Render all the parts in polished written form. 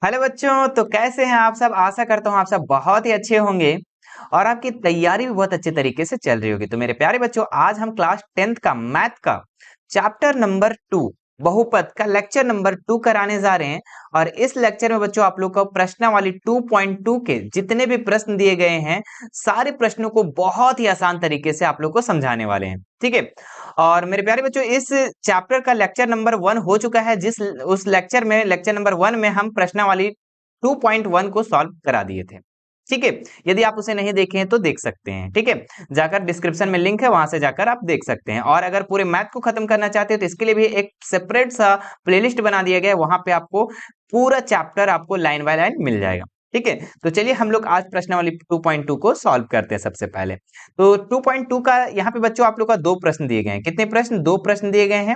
Hello बच्चों, तो कैसे हैं आप सब। आशा करता हूँ आप सब बहुत ही अच्छे होंगे और आपकी तैयारी भी बहुत अच्छे तरीके से चल रही होगी। तो मेरे प्यारे बच्चों, आज हम क्लास 10th का मैथ का चैप्टर नंबर 2 बहुपद का लेक्चर नंबर 2 कराने जा रहे हैं। और इस लेक्चर में बच्चों आप लोग को प्रश्नावली 2.2 के जितने भी प्रश्न दिए गए हैं, सारे प्रश्नों को बहुत ही आसान तरीके से आप लोग को समझाने वाले हैं। ठीक है। और मेरे प्यारे बच्चों, इस चैप्टर का लेक्चर नंबर 1 हो चुका है, जिस उस लेक्चर में लेक्चर नंबर 1 में हम प्रश्नावली 2.1 को सॉल्व करा दिए थे। ठीक है। यदि आप उसे नहीं देखे हैं तो देख सकते हैं। ठीक है, जाकर डिस्क्रिप्शन में लिंक है, वहां से जाकर आप देख सकते हैं। और अगर पूरे मैथ को खत्म करना चाहते हैं तो इसके लिए भी एक सेपरेट सा प्लेलिस्ट बना दिया गया है, वहां पे आपको पूरा चैप्टर आपको लाइन बाय लाइन मिल जाएगा। ठीक है, तो चलिए हम लोग आज प्रश्नावली 2.2 को सॉल्व करते हैं। सबसे पहले तो 2.2 का यहाँ पे बच्चों आप लोग का 2 प्रश्न दिए गए हैं। कितने प्रश्न? 2 प्रश्न दिए गए हैं।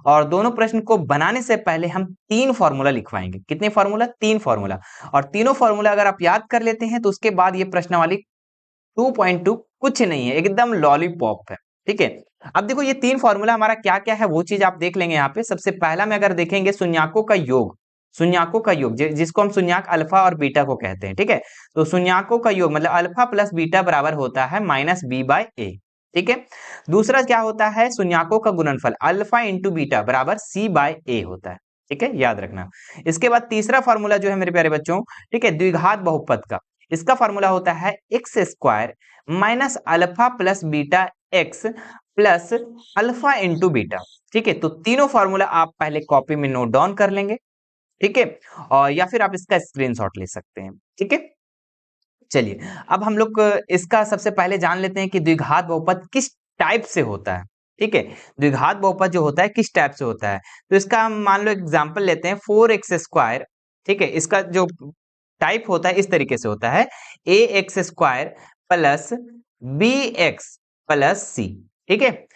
और दोनों प्रश्न को बनाने से पहले हम 3 फॉर्मूला लिखवाएंगे। कितने फॉर्मूला? 3 फॉर्मूला। और तीनों फॉर्मूला अगर आप याद कर लेते हैं तो उसके बाद ये प्रश्नावली 2.2 कुछ नहीं है, एकदम लॉलीपॉप है। ठीक है। अब देखो ये 3 फॉर्मूला हमारा क्या क्या है वो चीज आप देख लेंगे यहाँ पे। सबसे पहला में अगर देखेंगे शून्याकों का योग, शून्याकों का योग जिसको हम शून्याक अल्फा और बीटा को कहते हैं। ठीक है, तो शून्याकों का योग मतलब अल्फा प्लस बीटा बराबर होता है -b/a। ठीक है। दूसरा क्या होता है? शून्याकों का गुणनफल अल्फा इंटू बीटा बराबर c/a होता है। ठीक है, याद रखना। इसके बाद तीसरा फॉर्मूला जो है मेरे प्यारे बच्चों, ठीक है, द्विघात बहुपद का, इसका फॉर्मूला होता है x square minus alpha plus beta x plus alpha into beta. ठीक है, तो तीनों फॉर्मूला आप पहले कॉपी में नोट डाउन कर लेंगे। ठीक है, और या फिर आप इसका स्क्रीनशॉट ले सकते हैं। ठीक है, चलिए अब हम लोग इसका सबसे पहले जान लेते हैं कि द्विघात बहुपद किस टाइप से होता है। ठीक है, द्विघात बहुपद जो होता है किस टाइप से होता है, तो इसका हम मान लो एग्जांपल लेते हैं 4x²। ठीक है, इसका जो टाइप होता है इस तरीके से होता है ax² plus bx plus c। ठीक है,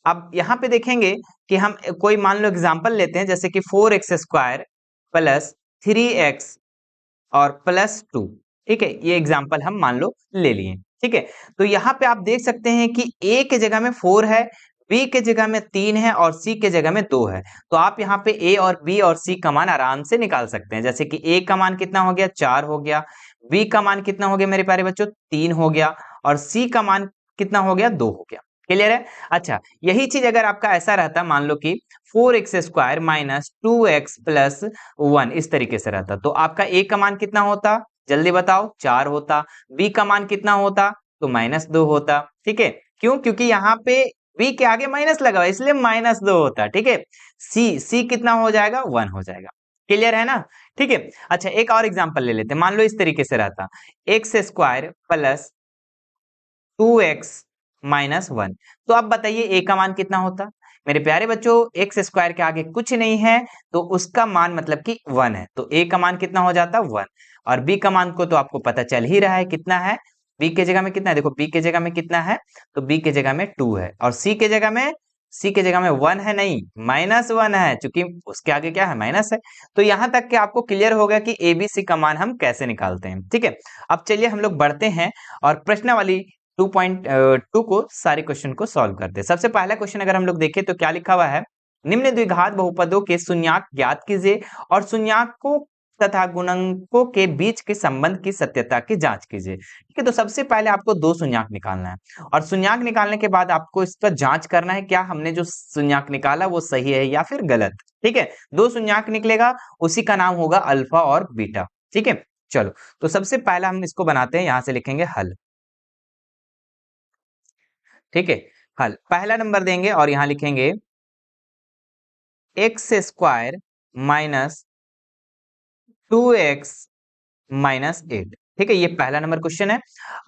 अब यहाँ पे देखेंगे कि हम कोई मान लो एग्जांपल लेते हैं, जैसे कि 4x² प्लस 3x और प्लस 2। ठीक है, ये एग्जांपल हम मान लो ले लिए। ठीक है, तो यहाँ पे आप देख सकते हैं कि a के जगह में 4 है, b के जगह में 3 है और c के जगह में 2 है। तो आप यहाँ पे a और b और c का मान आराम से निकाल सकते हैं। जैसे कि a का मान कितना हो गया? 4 हो गया। b का मान कितना हो गया मेरे प्यारे बच्चों? 3 हो गया। और c का मान कितना हो गया? 2 हो गया। क्लियर है? अच्छा, यही चीज अगर आपका ऐसा रहता, मान लो कि 4x² माइनस 2x प्लस 1 इस तरीके से रहता, तो आपका a का मान कितना होता? जल्दी बताओ। 4 होता। b का मान कितना होता? तो -2 होता। ठीक है, क्यों? क्योंकि यहाँ पे b के आगे माइनस लगा हुआ है, इसलिए -2 होता। ठीक है, c कितना हो जाएगा? 1 हो जाएगा। क्लियर है ना? ठीक है। अच्छा, एक और एग्जांपल ले लेते हैं। मान लो इस तरीके से रहता x² प्लस 2x माइनस 1। तो अब बताइए a का मान कितना होता? मेरे प्यारे बच्चों, x² के आगे कुछ नहीं है तो उसका मान मतलब कि 1 है, तो a का मान कितना हो जाता? 1। और b का मान को तो आपको पता चल ही रहा है कितना है। b के जगह में कितना है? देखो b के जगह में कितना है, तो b के जगह में 2 है। और c के जगह में 1 है नहीं, -1 है, क्योंकि उसके आगे क्या है? माइनस है। तो यहां तक कि आपको क्लियर हो गया कि a b c का मान हम कैसे निकालते हैं। ठीक है, अब चलिए हम लोग बढ़ते हैं और प्रश्नावली 2.2 को सारे क्वेश्चन को सॉल्व करते हैं। सबसे पहला क्वेश्चन अगर हम लोग देखें तो क्या लिखा हुआ है? निम्न द्विघात बहुपदों के शून्याक ज्ञात कीजिए और शून्याकों तथा गुणकों के बीच के संबंध की सत्यता की जांच कीजिए। ठीक है, तो सबसे पहले आपको 2 शून्याक निकालना है और शून्याक निकालने के बाद आपको इसका जांच करना है क्या हमने जो शून्याक निकाला वो सही है या फिर गलत। ठीक है, 2 शून्याक निकलेगा, उसी का नाम होगा अल्फा और बीटा। ठीक है, चलो तो सबसे पहला हम इसको बनाते हैं, यहां से लिखेंगे हल। ठीक है, हल पहला नंबर देंगे और यहां लिखेंगे x² माइनस 2x माइनस 8। ठीक है, ये पहला नंबर क्वेश्चन है।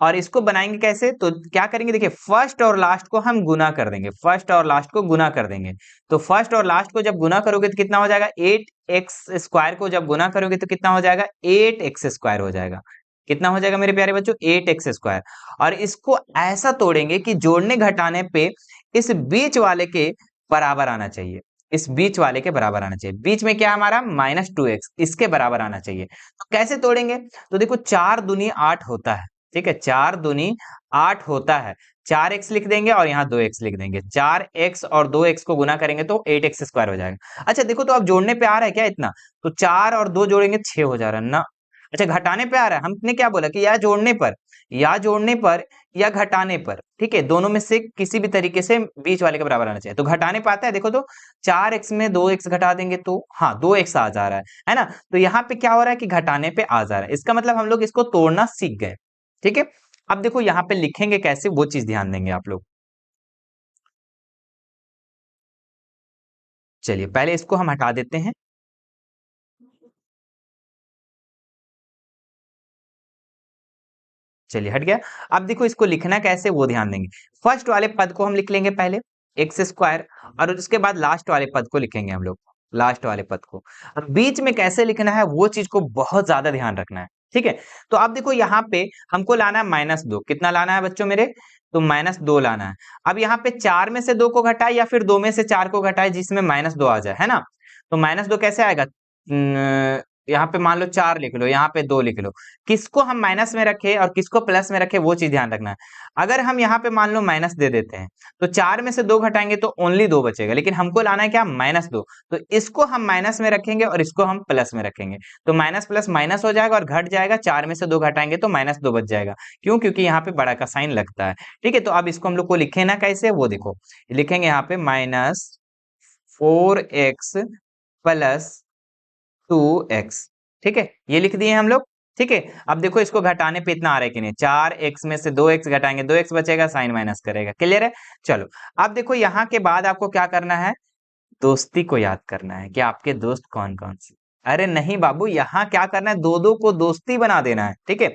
और इसको बनाएंगे कैसे? तो क्या करेंगे, देखिए फर्स्ट और लास्ट को हम गुना कर देंगे, फर्स्ट और लास्ट को गुना कर देंगे। तो फर्स्ट और लास्ट को जब गुना करोगे तो कितना हो जाएगा? 8x² को जब गुना करोगे तो कितना हो जाएगा? 8x² हो जाएगा। कितना हो जाएगा मेरे प्यारे बच्चों? 8x²। और इसको ऐसा तोड़ेंगे कि जोड़ने घटाने पे इस बीच वाले के बराबर आना चाहिए, इस बीच वाले के बराबर आना चाहिए। बीच में क्या हमारा? -2x, इसके बराबर आना चाहिए। तो कैसे तोड़ेंगे? तो देखो 4 दूनी 8 होता है। ठीक है, 4 दूनी 8 होता है। 4x लिख देंगे और यहाँ 2x लिख देंगे। 4x और 2x को गुना करेंगे तो 8x स्क्वायर हो जाएगा। अच्छा देखो, तो अब जोड़ने पे आ रहा है क्या इतना? तो 4 और 2 जोड़ेंगे 6 हो जा रहा है ना। अच्छा, घटाने पे आ रहा है, हमने क्या बोला कि या जोड़ने पर या घटाने पर, ठीक है, दोनों में से किसी भी तरीके से बीच वाले के बराबर आना चाहिए। तो घटाने पे आता है, देखो तो 4x में 2x घटा देंगे तो हाँ 2x आ जा रहा है ना। तो यहाँ पे क्या हो रहा है कि घटाने पे आ जा रहा है, इसका मतलब हम लोग इसको तोड़ना सीख गए। ठीक है, अब देखो यहाँ पे लिखेंगे कैसे, वो चीज ध्यान देंगे आप लोग। चलिए पहले इसको हम हटा देते हैं। चलिए हट गया। अब देखो इसको लिखना कैसे वो ध्यान देंगे। फर्स्ट वाले पद को हम लिख लेंगे पहले, एक्स स्क्वायर, और उसके बाद लास्ट वाले पद को लिखेंगे हम लोग, लास्ट वाले पद को। अब बीच में कैसे लिखना है वो चीज को बहुत ज्यादा ध्यान रखना है। ठीक है, तो अब देखो यहाँ पे हमको लाना है -2। कितना लाना है बच्चों मेरे? तो -2 लाना है। अब यहाँ पे 4 में से 2 को घटाए या फिर 2 में से 4 को घटाए जिसमें -2 आ जाए, है ना। तो -2 कैसे आएगा? यहाँ पे मान लो 4 लिख लो, यहाँ पे 2 लिख लो। किसको हम माइनस में रखे और किसको प्लस में रखे वो चीज ध्यान रखना है। अगर हम यहाँ पे मान लो माइनस दे देते हैं तो 4 में से 2 घटाएंगे तो ओनली 2 बचेगा, लेकिन हमको लाना है क्या? -2। तो इसको हम माइनस में रखेंगे और इसको हम प्लस में रखेंगे, तो माइनस प्लस माइनस हो जाएगा और घट जाएगा। 4 में से 2 घटाएंगे तो -2 बच जाएगा। क्यों? क्योंकि यहाँ पे बड़ा का साइन लगता है। ठीक है, तो अब इसको हम लोग को लिखे ना कैसे, वो देखो लिखेंगे यहाँ पे -4x प्लस 2x। ठीक है, ये लिख दिए हम लोग। ठीक है, अब देखो इसको घटाने पे इतना आ रहा है कि नहीं, 4x में से 2x घटाएंगे 2x बचेगा, साइन माइनस करेगा। क्लियर है? चलो अब देखो यहाँ के बाद आपको क्या करना है, दोस्ती को याद करना है कि आपके दोस्त कौन कौन से। अरे नहीं बाबू, यहाँ क्या करना है, दो दो को दोस्ती बना देना है। ठीक है,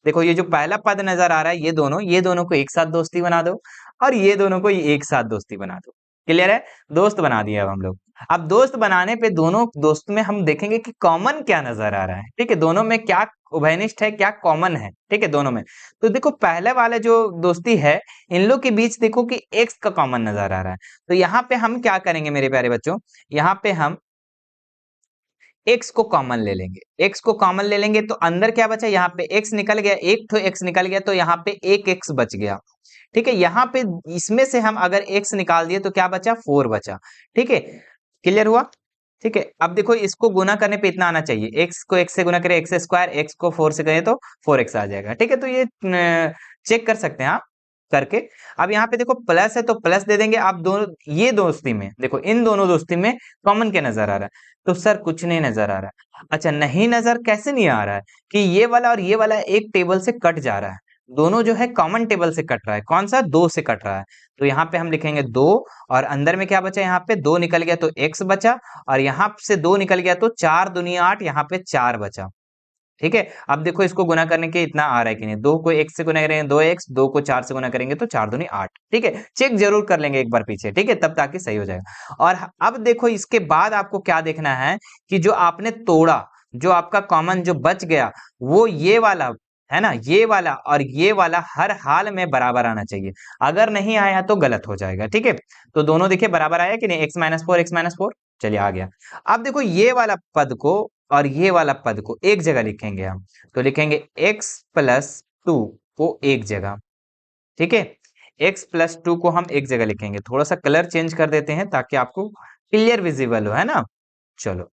देखो ये जो पहला पद नजर आ रहा है, ये दोनों को एक साथ दोस्ती बना दो, और ये दोनों को एक साथ दोस्ती बना दो। क्लियर है? दोस्त बना दिया अब हम लोग। अब दोस्त बनाने पे दोनों दोस्त में हम देखेंगे कि कॉमन क्या नजर आ रहा है। ठीक है, दोनों में क्या उभयनिष्ठ है, क्या कॉमन है। ठीक है, दोनों में। तो देखो पहले वाला जो दोस्ती है, इन लोग के बीच देखो कि एक्स का कॉमन नजर आ रहा है। तो यहाँ पे हम क्या करेंगे मेरे प्यारे बच्चों, यहाँ पे हम x को कॉमन ले लेंगे। x को कॉमन ले लेंगे तो अंदर क्या बचा, यहाँ पे x निकल गया, एक तो x निकल गया तो यहाँ पे एक x बच गया। ठीक है, यहाँ पे इसमें से हम अगर x निकाल दिए तो क्या बचा? 4 बचा। ठीक है, क्लियर हुआ? ठीक है, अब देखो इसको गुना करने पे इतना आना चाहिए, x को x से गुना करें x स्क्वायर, x को 4 से करें तो 4x आ जाएगा। ठीक है, तो ये चेक कर सकते हैं आप करके। अब यहाँ पे देखो प्लस है तो प्लस दे देंगे। आप दोनों ये दोस्ती में देखो, इन दोनों दोस्ती में कॉमन क्या नजर आ रहा है? तो सर कुछ नहीं नजर आ रहा है। अच्छा, नहीं नजर कैसे नहीं आ रहा है कि ये वाला और ये वाला एक टेबल से कट जा रहा है, दोनों जो है कॉमन टेबल से कट रहा है। कौन सा? 2 से कट रहा है। तो यहाँ पे हम लिखेंगे 2, और अंदर में क्या बचा? यहाँ पे 2 निकल गया तो x बचा, और यहाँ से 2 निकल गया तो 4 दूनी 8, यहाँ पे 4 बचा। ठीक है, अब देखो इसको गुना करने के इतना आ रहा है कि नहीं, 2 को x से गुना करेंगे 2x, 2 को 4 से गुना करेंगे तो 4 दूनी 8। ठीक है, चेक जरूर कर लेंगे एक बार पीछे। ठीक है, तब ताकि सही हो जाएगा। और अब देखो इसके बाद आपको क्या देखना है कि जो आपने तोड़ा, जो आपका कॉमन जो बच गया, वो ये वाला है ना, ये वाला और ये वाला हर हाल में बराबर आना चाहिए। अगर नहीं आया तो गलत हो जाएगा। ठीक है, तो दोनों देखिए बराबर आया कि नहीं, x-4 चलिए आ गया। अब देखो ये वाला पद को और ये वाला पद को एक जगह लिखेंगे हम, तो लिखेंगे x+2 को एक जगह। ठीक है, x+2 को हम एक जगह लिखेंगे। थोड़ा सा कलर चेंज कर देते हैं ताकि आपको क्लियर विजिबल हो, है ना। चलो,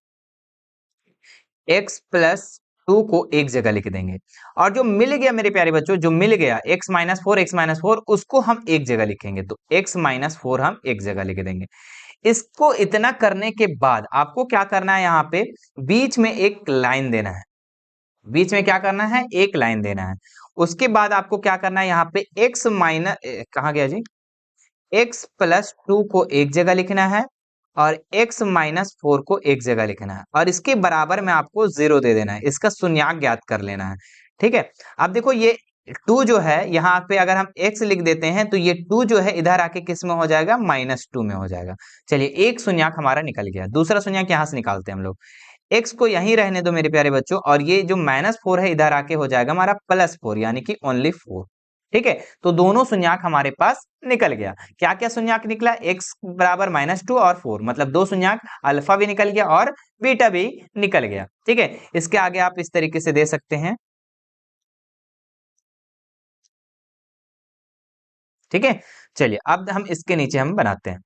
x+2 को एक जगह लिख देंगे, और जो मिल गया मेरे प्यारे बच्चों, जो मिल गया x-4 उसको हम एक जगह लिखेंगे। तो x-4 हम एक जगह लिख देंगे। इसको इतना करने के बाद आपको क्या करना है, यहाँ पे बीच में एक लाइन देना है। बीच में क्या करना है? एक लाइन देना है। उसके बाद आपको क्या करना है, यहाँ पे कहाँ गया जी, x+2 को एक जगह लिखना है और x-4 को एक जगह लिखना है, और इसके बराबर में आपको 0 दे देना है। इसका शून्याक ज्ञात कर लेना है। ठीक है, अब देखो ये 2 जो है यहाँ पे अगर हम x लिख देते हैं तो ये 2 जो है इधर आके किस में हो जाएगा? -2 में हो जाएगा। चलिए, एक शून्याक हमारा निकल गया। दूसरा शून्याक यहाँ से निकालते हैं हम लोग। x को यहीं रहने दो मेरे प्यारे बच्चों, और ये जो -4 है इधर आके हो जाएगा हमारा +4, यानी कि ओनली 4। ठीक है, तो दोनों शून्याक हमारे पास निकल गया। क्या क्या शून्याक निकला? x बराबर -2 और 4, मतलब दो शून्याक, अल्फा भी निकल गया और बीटा भी निकल गया। ठीक है, इसके आगे आप इस तरीके से दे सकते हैं। ठीक है, चलिए अब हम इसके नीचे हम बनाते हैं।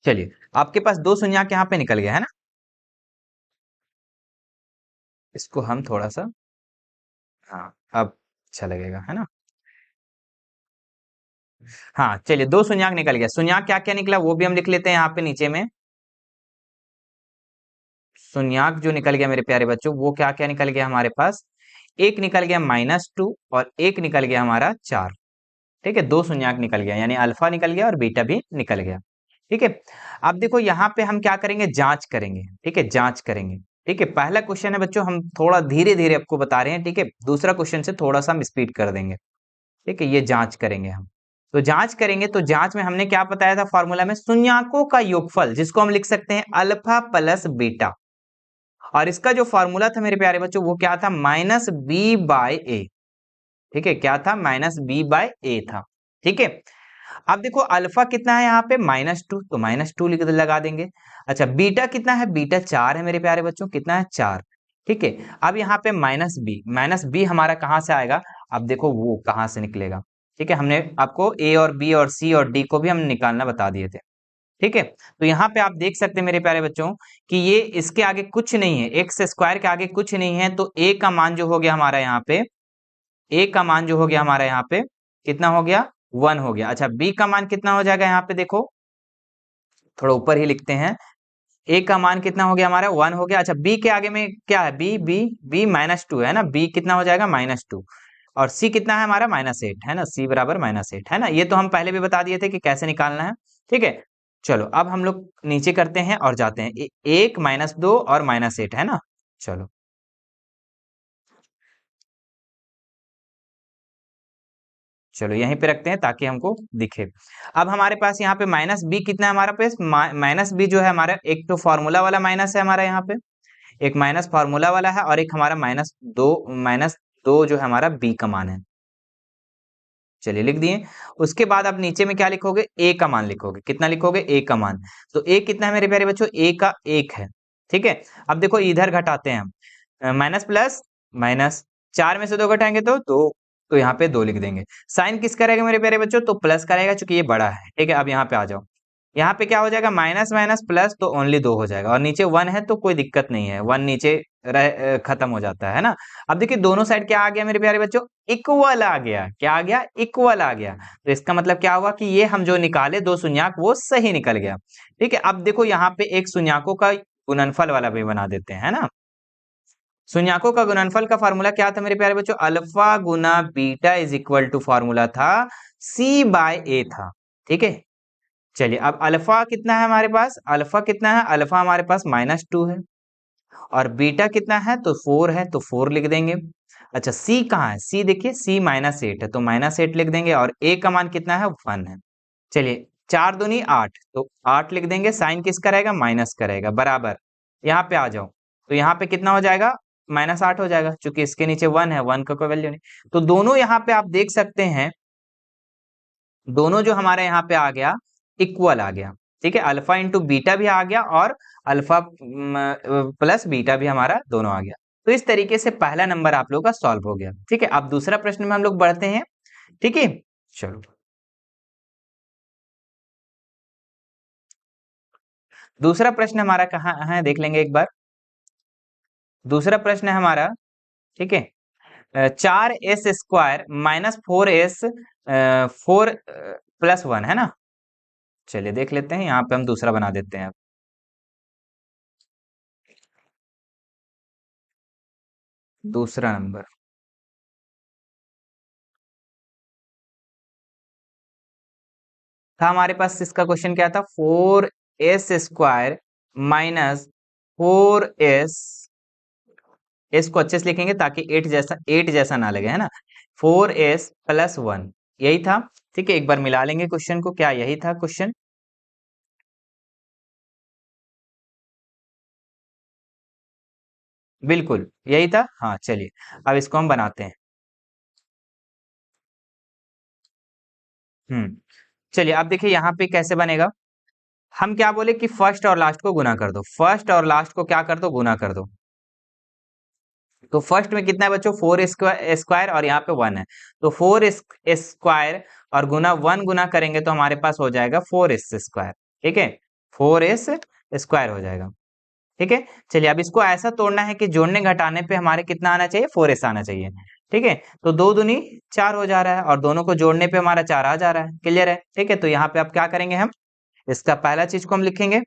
चलिए, आपके पास दो शून्यक यहाँ पे निकल गया है ना, इसको हम थोड़ा सा, हाँ अब अच्छा लगेगा है ना। हाँ चलिए, दो शून्यक निकल गया। शून्यक क्या क्या निकला वो भी हम लिख लेते हैं यहाँ पे नीचे में। शून्यक जो निकल गया मेरे प्यारे बच्चों, वो क्या क्या निकल गया हमारे पास, एक निकल गया -2 और एक निकल गया हमारा 4। ठीक है, दो शून्यक निकल गया, यानी अल्फा निकल गया और बीटा भी निकल गया। ठीक है, अब देखो यहाँ पे हम क्या करेंगे, जांच करेंगे। ठीक है, जांच करेंगे। ठीक है, पहला क्वेश्चन है बच्चों, हम थोड़ा धीरे धीरे आपको बता रहे हैं। ठीक है, दूसरा क्वेश्चन से थोड़ा सा हम स्पीड कर देंगे। ठीक है, ये जांच करेंगे हम। तो जांच करेंगे, तो जांच में हमने क्या बताया था फॉर्मूला में, शून्यकों का योगफल, जिसको हम लिख सकते हैं अल्फा प्लस बीटा। और इसका जो फॉर्मूला था मेरे प्यारे बच्चों, वो क्या था, -b/a। ठीक है, क्या था, -b/a था। ठीक है, अब देखो अल्फा कितना है यहाँ पे, -2, तो -2 लिख लगा देंगे। अच्छा, बीटा कितना है, बीटा 4 है मेरे प्यारे बच्चों, कितना है, 4। ठीक है, अब यहाँ पे -b हमारा कहाँ से आएगा, अब देखो वो कहाँ से निकलेगा। ठीक है, हमने आपको ए और बी और सी और डी को भी हम निकालना बता दिए थे। ठीक है, तो यहाँ पे आप देख सकते हैं मेरे प्यारे बच्चों कि ये इसके आगे कुछ नहीं है, एक्स स्क्वायर के आगे कुछ नहीं है, तो ए का मान जो हो गया हमारा यहाँ पे, ए का मान जो हो गया हमारा यहाँ पे कितना हो गया, 1 हो गया। अच्छा, बी का मान कितना हो जाएगा यहाँ पे, देखो थोड़ा ऊपर ही लिखते हैं। ए का मान कितना हो गया हमारा, 1 हो गया। अच्छा, बी के आगे में क्या है, बी बी बी -2 है ना, बी कितना हो जाएगा, -2। और सी कितना है हमारा, -8 है ना, सी बराबर -8 है ना। ये तो हम पहले भी बता दिए थे कि कैसे निकालना है। ठीक है, चलो अब हम लोग नीचे करते हैं और जाते हैं, 1 -2 और -8 है ना। चलो, चलो यहीं पे रखते हैं ताकि हमको दिखे। अब हमारे पास यहाँ पे -b कितना है हमारा पास, -b जो है हमारा, एक तो फॉर्मूला वाला माइनस है हमारा यहाँ पे, एक माइनस फार्मूला वाला है, और एक हमारा -2 जो है हमारा बी का मान है। चलिए लिख दिए। उसके बाद आप नीचे में क्या लिखोगे, ए का मान लिखोगे, कितना लिखोगे, ए का मान। तो ए कितना है मेरे प्यारे बच्चों, ए का 1 है। ठीक है, अब देखो इधर घटाते हैं हम, माइनस प्लस माइनस, 4 में से 2 घटाएंगे तो 2, तो यहाँ पे 2 लिख देंगे। साइन किस करेगा मेरे प्यारे बच्चों, तो प्लस करेगा, चूंकि ये बड़ा है। ठीक है, अब यहाँ पे आ जाओ, यहाँ पे क्या हो जाएगा, माइनस माइनस प्लस, तो ओनली 2 हो जाएगा, और नीचे 1 है तो कोई दिक्कत नहीं है, 1 नीचे खत्म हो जाता है ना। अब देखिए दोनों साइड क्या आ गया मेरे प्यारे बच्चों, इक्वल आ गया। क्या आ गया, इक्वल आ गया। तो इसका मतलब क्या हुआ कि ये हम जो निकाले दो शून्यक, वो सही निकल गया। ठीक है, अब देखो यहाँ पे एक शून्यकों का गुणनफल वाला भी बना देते हैं, है ना। शून्यकों का गुणनफल का फार्मूला क्या था मेरे प्यारे बच्चों, अल्फा गुना beta is equal to, formula था c/a था। ठीक है, चलिए अब अल्फा कितना है हमारे पास, अल्फा कितना है, अल्फा हमारे पास -2 है, और बीटा कितना है, तो 4 है, तो 4 लिख देंगे। अच्छा, सी कहाँ है, सी देखिए, सी -8 है, तो -8 लिख देंगे, और ए का मान कितना है, 1 है। चलिए, 4 दूनी 8, तो 8 लिख देंगे। साइन किस करेगा, माइनस करेगा, बराबर। यहाँ पे आ जाओ, तो यहाँ पे कितना हो जाएगा, -8 हो जाएगा, क्योंकि इसके नीचे 1 है, 1 का कोई वैल्यू नहीं। तो दोनों यहाँ पे आप देख सकते हैं, दोनों जो हमारे यहाँ पे आ गया, इक्वल आ गया। ठीक है, अल्फा इंटू बीटा भी आ गया, और अल्फा प्लस बीटा भी हमारा दोनों आ गया। तो इस तरीके से पहला नंबर आप लोग का सॉल्व हो गया। ठीक है, अब दूसरा प्रश्न में हम लोग बढ़ते हैं। ठीक है, चलो दूसरा प्रश्न हमारा कहाँ है, देख लेंगे एक बार। दूसरा प्रश्न है हमारा, ठीक है, 4s² -4s 4 + 1 है ना। चलिए देख लेते हैं, यहाँ पे हम दूसरा बना देते हैं। दूसरा नंबर था हमारे पास, इसका क्वेश्चन क्या था, 4s² -4s, एस को अच्छे से लिखेंगे ताकि 8 जैसा ना लगे, है ना। 4s + 1, यही था। ठीक है, एक बार मिला लेंगे क्वेश्चन को, क्या यही था क्वेश्चन, बिल्कुल यही था। हाँ चलिए, अब इसको हम बनाते हैं। चलिए अब देखिए यहाँ पे कैसे बनेगा। हम क्या बोले कि फर्स्ट और लास्ट को गुना कर दो, फर्स्ट और लास्ट को क्या कर दो, गुना कर दो। तो फर्स्ट में कितना है बच्चों, 4 स्क्वायर और यहाँ पे 1 है, तो 4 स्क्वायर और गुना 1 गुना करेंगे तो हमारे पास हो जाएगा 4s स्क्वायर। ठीक है, 4s स्क्वायर हो जाएगा। ठीक है, चलिए अब इसको ऐसा तोड़ना है कि जोड़ने घटाने पे हमारे कितना आना चाहिए, 4s आना चाहिए। ठीक है, तो 2 दूनी 4 हो जा रहा है और दोनों को जोड़ने पे हमारा 4 आ जा रहा है। क्लियर है? ठीक है, तो यहाँ पे अब क्या करेंगे हम, इसका पहला चीज को हम लिखेंगे,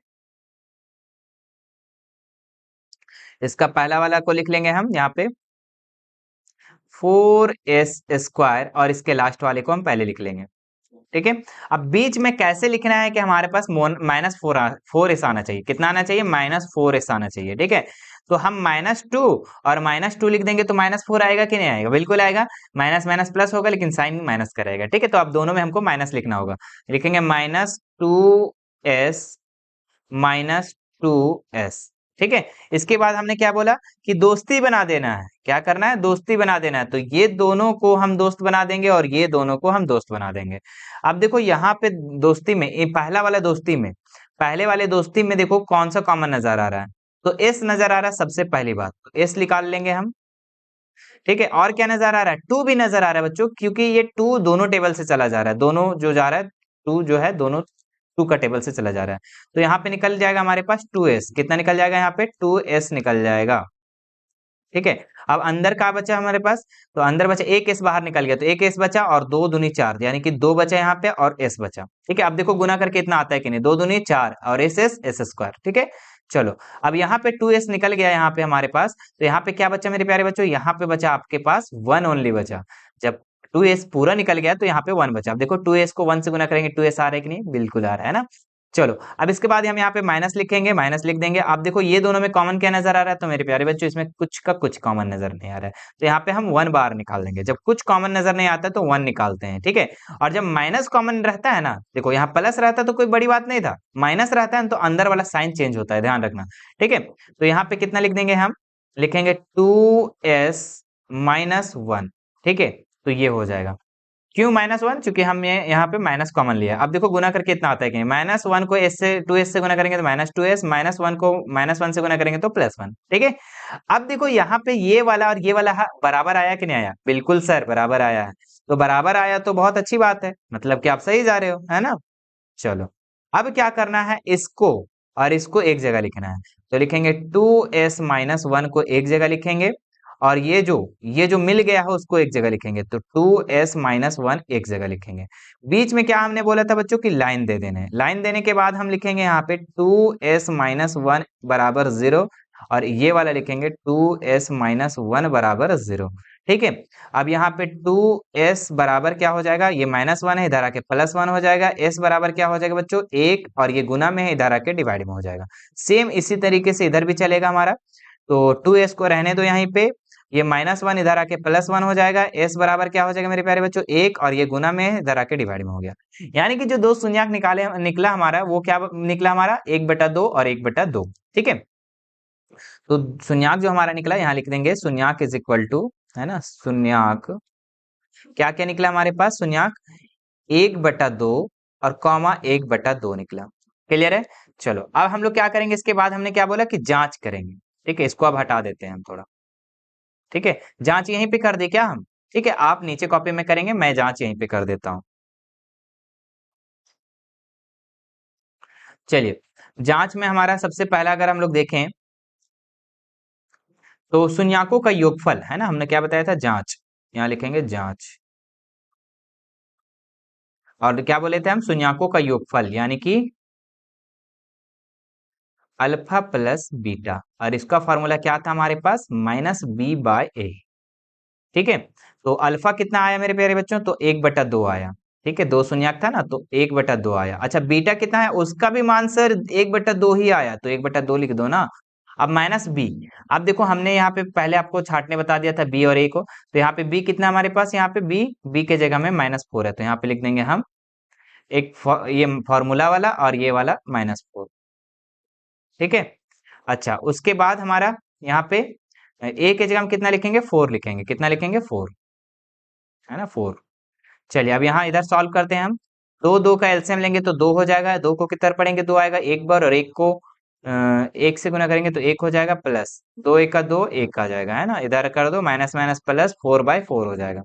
इसका पहला वाला को लिख लेंगे हम यहाँ पे 4s स्क्वायर और इसके लास्ट वाले को हम पहले लिख लेंगे। ठीक है, अब बीच में कैसे लिखना है कि हमारे पास -4 आना चाहिए, कितना आना चाहिए, -4s आना चाहिए। ठीक है, तो हम -2 और -2 लिख देंगे तो -4 आएगा कि नहीं आएगा, बिल्कुल आएगा, माइनस माइनस प्लस होगा लेकिन साइन माइनस करेगा। ठीक है, तो अब दोनों में हमको माइनस लिखना होगा, लिखेंगे -2s -2s। ठीक है, इसके बाद हमने क्या बोला कि दोस्ती बना देना है, क्या करना है, दोस्ती बना देना है, तो ये दोनों को हम दोस्त बना देंगे और ये दोनों को हम दोस्त बना देंगे। अब देखो यहाँ पे दोस्ती में, ये पहला वाला दोस्ती में, पहले वाले दोस्ती में देखो कौन सा कॉमन नजर आ रहा है, तो एस नजर आ रहा है सबसे पहली बात, तो एस निकाल लेंगे हम। ठीक है, और क्या नजर आ रहा है, टू भी नजर आ रहा है बच्चों, क्योंकि ये टू दोनों टेबल से चला जा रहा है, दोनों जो जा रहा है, टू जो है दोनों टू का टेबल से चला जा रहा है, तो यहाँ पे निकल जाएगा हमारे पास 2s, कितना निकल जाएगा यहाँ पे, 2s निकल जाएगा। ठीक है, अब अंदर का बचा हमारे पास, तो अंदर बचा एक एस बाहर निकल गया, तो एक एस बचा और 2 दूनी 4, यानी कि 2 बचा यहाँ पे और एस बचा। ठीक है, अब देखो गुना करके इतना आता है कि नहीं, 2 दूनी 4 और एस स्क्वायर। ठीक है, चलो अब यहाँ पे 2s निकल गया यहाँ पे हमारे पास, तो यहाँ पे क्या बचा मेरे प्यारे बच्चों, यहाँ पे बचा आपके पास 1 ओनली बचा। जब 2s पूरा निकल गया तो यहाँ पे 1 बचा। अब देखो 2s को 1 से गुना करेंगे, 2s आ रहा है कि नहीं, बिल्कुल आ रहा है ना। चलो अब इसके बाद हम यहाँ पे माइनस लिखेंगे, माइनस लिख देंगे। अब देखो ये दोनों में कॉमन क्या नजर आ रहा है, तो मेरे प्यारे बच्चों इसमें कुछ का कुछ कॉमन नजर नहीं आ रहा है, तो यहाँ पे हम 1 बार निकाल देंगे। जब कुछ कॉमन नजर नहीं आता तो 1 निकालते हैं। ठीक है, और जब माइनस कॉमन रहता है ना, देखो यहाँ प्लस रहता तो कोई बड़ी बात नहीं था, माइनस रहता है तो अंदर वाला साइन चेंज होता है, ध्यान रखना। ठीक है, तो यहाँ पे कितना लिख देंगे हम, लिखेंगे 2s -1। ठीक है, तो ये हो जाएगा, क्यों -1, क्योंकि हमने यहाँ पे माइनस कॉमन लिया। अब देखो गुना करके इतना आता है कि -1 को s से 2s से गुना करेंगे तो -2s, -1 को -1 से गुना करेंगे तो +1। ठीक है, अब देखो यहाँ पे ये वाला और ये वाला बराबर आया कि नहीं आया, बिल्कुल सर बराबर आया है, तो बराबर आया तो बहुत अच्छी बात है, मतलब कि आप सही जा रहे हो, है ना। चलो अब क्या करना है, इसको और इसको एक जगह लिखना है, तो लिखेंगे 2s -1 को एक जगह लिखेंगे और ये जो मिल गया है उसको एक जगह लिखेंगे, तो 2s -1 एक जगह लिखेंगे। बीच में क्या हमने बोला था बच्चों की लाइन दे देने, लाइन देने के बाद हम लिखेंगे यहाँ पे 2s -1 बराबर 0 और ये वाला लिखेंगे 2s -1 बराबर 0। ठीक है, अब यहाँ पे 2s बराबर क्या हो जाएगा, ये -1 है, इधर आके +1 हो जाएगा, s बराबर क्या हो जाएगा बच्चों 1 और ये गुना में है, इधर आके डिवाइड में हो जाएगा। सेम इसी तरीके से इधर भी चलेगा हमारा, तो 2s को रहने दो यहीं पे, ये -1 इधर आके +1 हो जाएगा, s बराबर क्या हो जाएगा मेरे प्यारे बच्चों 1 और ये गुना में है, इधर आके डिवाइड में हो गया। यानी कि जो दो शून्यक निकला हमारा, वो क्या निकला हमारा, 1/2 और 1/2। ठीक है, तो शून्यक जो हमारा निकला यहाँ लिख देंगे, शून्यक इज इक्वल टू, है ना, शून्यक क्या क्या निकला हमारे पास, शून्यक 1/2 और कॉमा 1/2 निकला। क्लियर है? चलो अब हम लोग क्या करेंगे, इसके बाद हमने क्या बोला कि जांच करेंगे। ठीक है, इसको अब हटा देते हैं हम थोड़ा। ठीक है, जांच यहीं पे कर दे क्या हम, ठीक है, आप नीचे कॉपी में करेंगे, मैं जांच यहीं पे कर देता हूं। चलिए जांच में हमारा सबसे पहला अगर हम लोग देखें तो शून्यकों का योगफल, है ना, हमने क्या बताया था, जांच, यहाँ लिखेंगे जांच। और क्या बोले थे हम, शून्यकों का योगफल यानी कि अल्फा प्लस बीटा, और इसका फॉर्मूला क्या था हमारे पास, -b/a। ठीक है, तो अल्फा कितना आया मेरे प्यारे बच्चों, तो 1/2 आया। ठीक है, दो शून्यक था ना, तो 1/2 आया। अच्छा बीटा कितना है, उसका भी मान सर 1/2 ही आया, तो 1/2 लिख दो ना। अब -b, अब देखो हमने यहाँ पे पहले आपको छाटने बता दिया था b और a को, तो यहाँ पे b कितना हमारे पास, यहाँ पे b के जगह में -4 है, तो यहाँ पे लिख देंगे हम एक ये फॉर्मूला वाला और ये वाला -4। ठीक है, अच्छा उसके बाद हमारा यहाँ पे a के जगह हम कितना लिखेंगे, 4 लिखेंगे, कितना लिखेंगे 4, है ना 4। चलिए अब यहाँ इधर सॉल्व करते हैं हम, दो दो का एलसीएम लेंगे तो 2 हो जाएगा, 2 को कितना पढ़ेंगे, 2 आएगा एक बार और एक को एक से गुना करेंगे तो एक हो जाएगा, प्लस दो एक का दो, एक आ जाएगा, है ना। इधर कर दो माइनस माइनस प्लस, 4/4 हो जाएगा।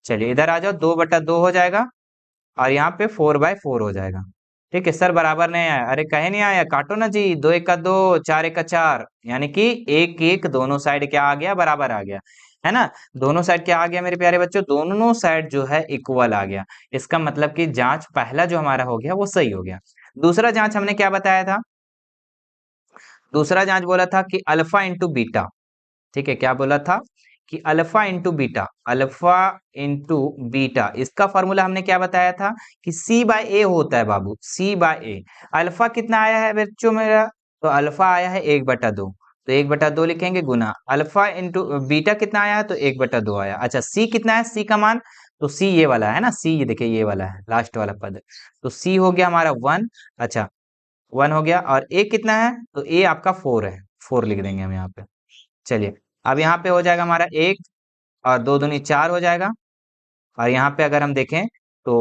चलिए इधर आ जाओ, 2/2 हो जाएगा और यहाँ पे 4/4 हो जाएगा। ठीक है सर, बराबर नहीं आया, अरे कहे नहीं आया, काटो ना जी, दो एक का दो, चार एक का चार, यानी कि एक एक दोनों साइड क्या आ गया, बराबर आ गया, है ना। दोनों साइड क्या आ गया मेरे प्यारे बच्चों, दोनों साइड जो है इक्वल आ गया। इसका मतलब कि जांच पहला जो हमारा हो गया वो सही हो गया। दूसरा जांच हमने क्या बताया था, दूसरा जांच बोला था कि अल्फा इंटू बीटा। ठीक है, क्या बोला था कि alpha into beta, alpha into beta, इसका फॉर्मूला हमने क्या बताया था कि C/A होता है बाबू, C/A। अल्फा कितना आया है बच्चों मेरा, तो अल्फा आया है 1/2, तो 1/2 लिखेंगे गुना अल्फा इंटू बीटा कितना आया है, तो 1/2 आया। अच्छा C कितना है, C का मान, तो C ये वाला है ना, C ये देखिए ये वाला है लास्ट वाला पद, तो C हो गया हमारा 1। अच्छा 1 हो गया, और A कितना है, तो A आपका 4 है, 4 लिख देंगे हम यहाँ पे। चलिए अब यहाँ पे हो जाएगा हमारा एक, और दो दूनी चार हो जाएगा, और यहाँ पे अगर हम देखें तो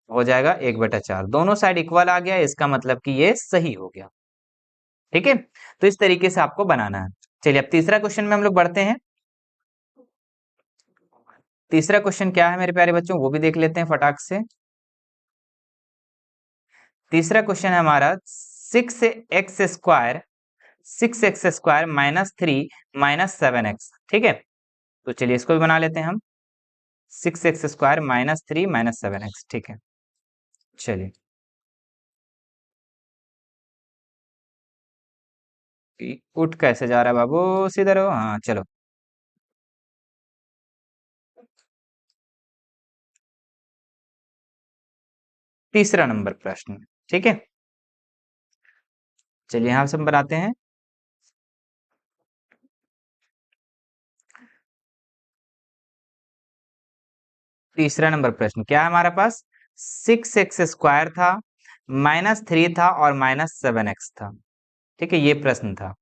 हो जाएगा 1/4, दोनों साइड इक्वल आ गया, इसका मतलब कि ये सही हो गया। ठीक है, तो इस तरीके से आपको बनाना है। चलिए अब तीसरा क्वेश्चन में हम लोग बढ़ते हैं। तीसरा क्वेश्चन क्या है मेरे प्यारे बच्चों, वो भी देख लेते हैं फटाक से। तीसरा क्वेश्चन है हमारा 6x² 6x² -3 -7x। ठीक है, तो चलिए इसको भी बना लेते हैं हम, 6x² -3 -7x। ठीक है, चलिए उठ कैसे जा रहा है बाबू, सीधे रहो, हाँ चलो। तीसरा नंबर प्रश्न, ठीक है, चलिए यहाँ से हम बनाते हैं। तीसरा नंबर प्रश्न क्या है हमारे पास, 6x² था, -3 था और -7x था। ठीक है, ये प्रश्न था।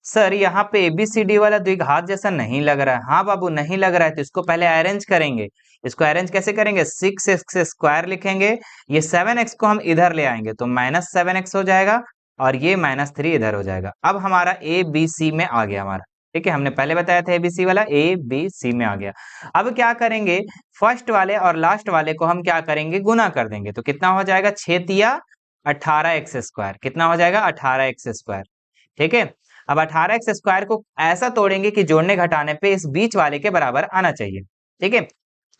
सर यहाँ पे ABCD वाला द्विघात जैसा नहीं लग रहा है, हाँ बाबू नहीं लग रहा है, तो इसको पहले अरेंज करेंगे। इसको अरेंज कैसे करेंगे, 6x² लिखेंगे, ये 7x को हम इधर ले आएंगे तो -7x हो जाएगा, और ये -3 इधर हो जाएगा। अब हमारा ABC में आ गया हमारा। ठीक है, हमने पहले बताया था ABC वाला, ABC में आ गया। अब क्या करेंगे, फर्स्ट वाले और लास्ट वाले को हम क्या करेंगे, गुना कर देंगे, तो कितना हो जाएगा, 6 × 18x², कितना हो जाएगा, 18x²। ठीक है, अब 18x² को ऐसा तोड़ेंगे कि जोड़ने घटाने पे इस बीच वाले के बराबर आना चाहिए। ठीक है,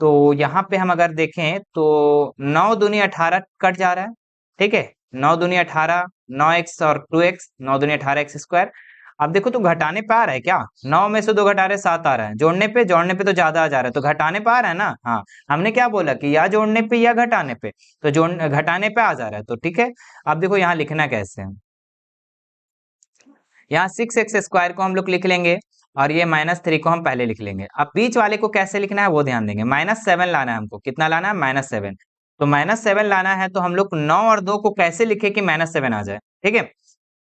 तो यहाँ पे हम अगर देखें तो 9 दूनी 18 कट जा रहा है। ठीक है, 9 दूनी 18, 9x और 2x, 9 दूनी 18x²। अब देखो तो घटाने पे आ रहा है क्या, 9 में से 2 घटा रहे 7 आ रहा है, जोड़ने पे तो ज्यादा आ जा रहा है, तो घटाने पे आ रहा है ना। हाँ, हमने क्या बोला कि या जोड़ने पे या घटाने पे, तो जोड़ घटाने पे आ जा रहा है, तो ठीक है। अब देखो यहाँ लिखना कैसे है, यहाँ 6x² को हम लोग लिख लेंगे, और ये -3 को हम पहले लिख लेंगे। अब बीच वाले को कैसे लिखना है वो ध्यान देंगे, -7 लाना है हमको, कितना लाना है, -7। तो -7 लाना है, तो हम लोग 9 और 2 को कैसे लिखे कि -7 आ जाए। ठीक है,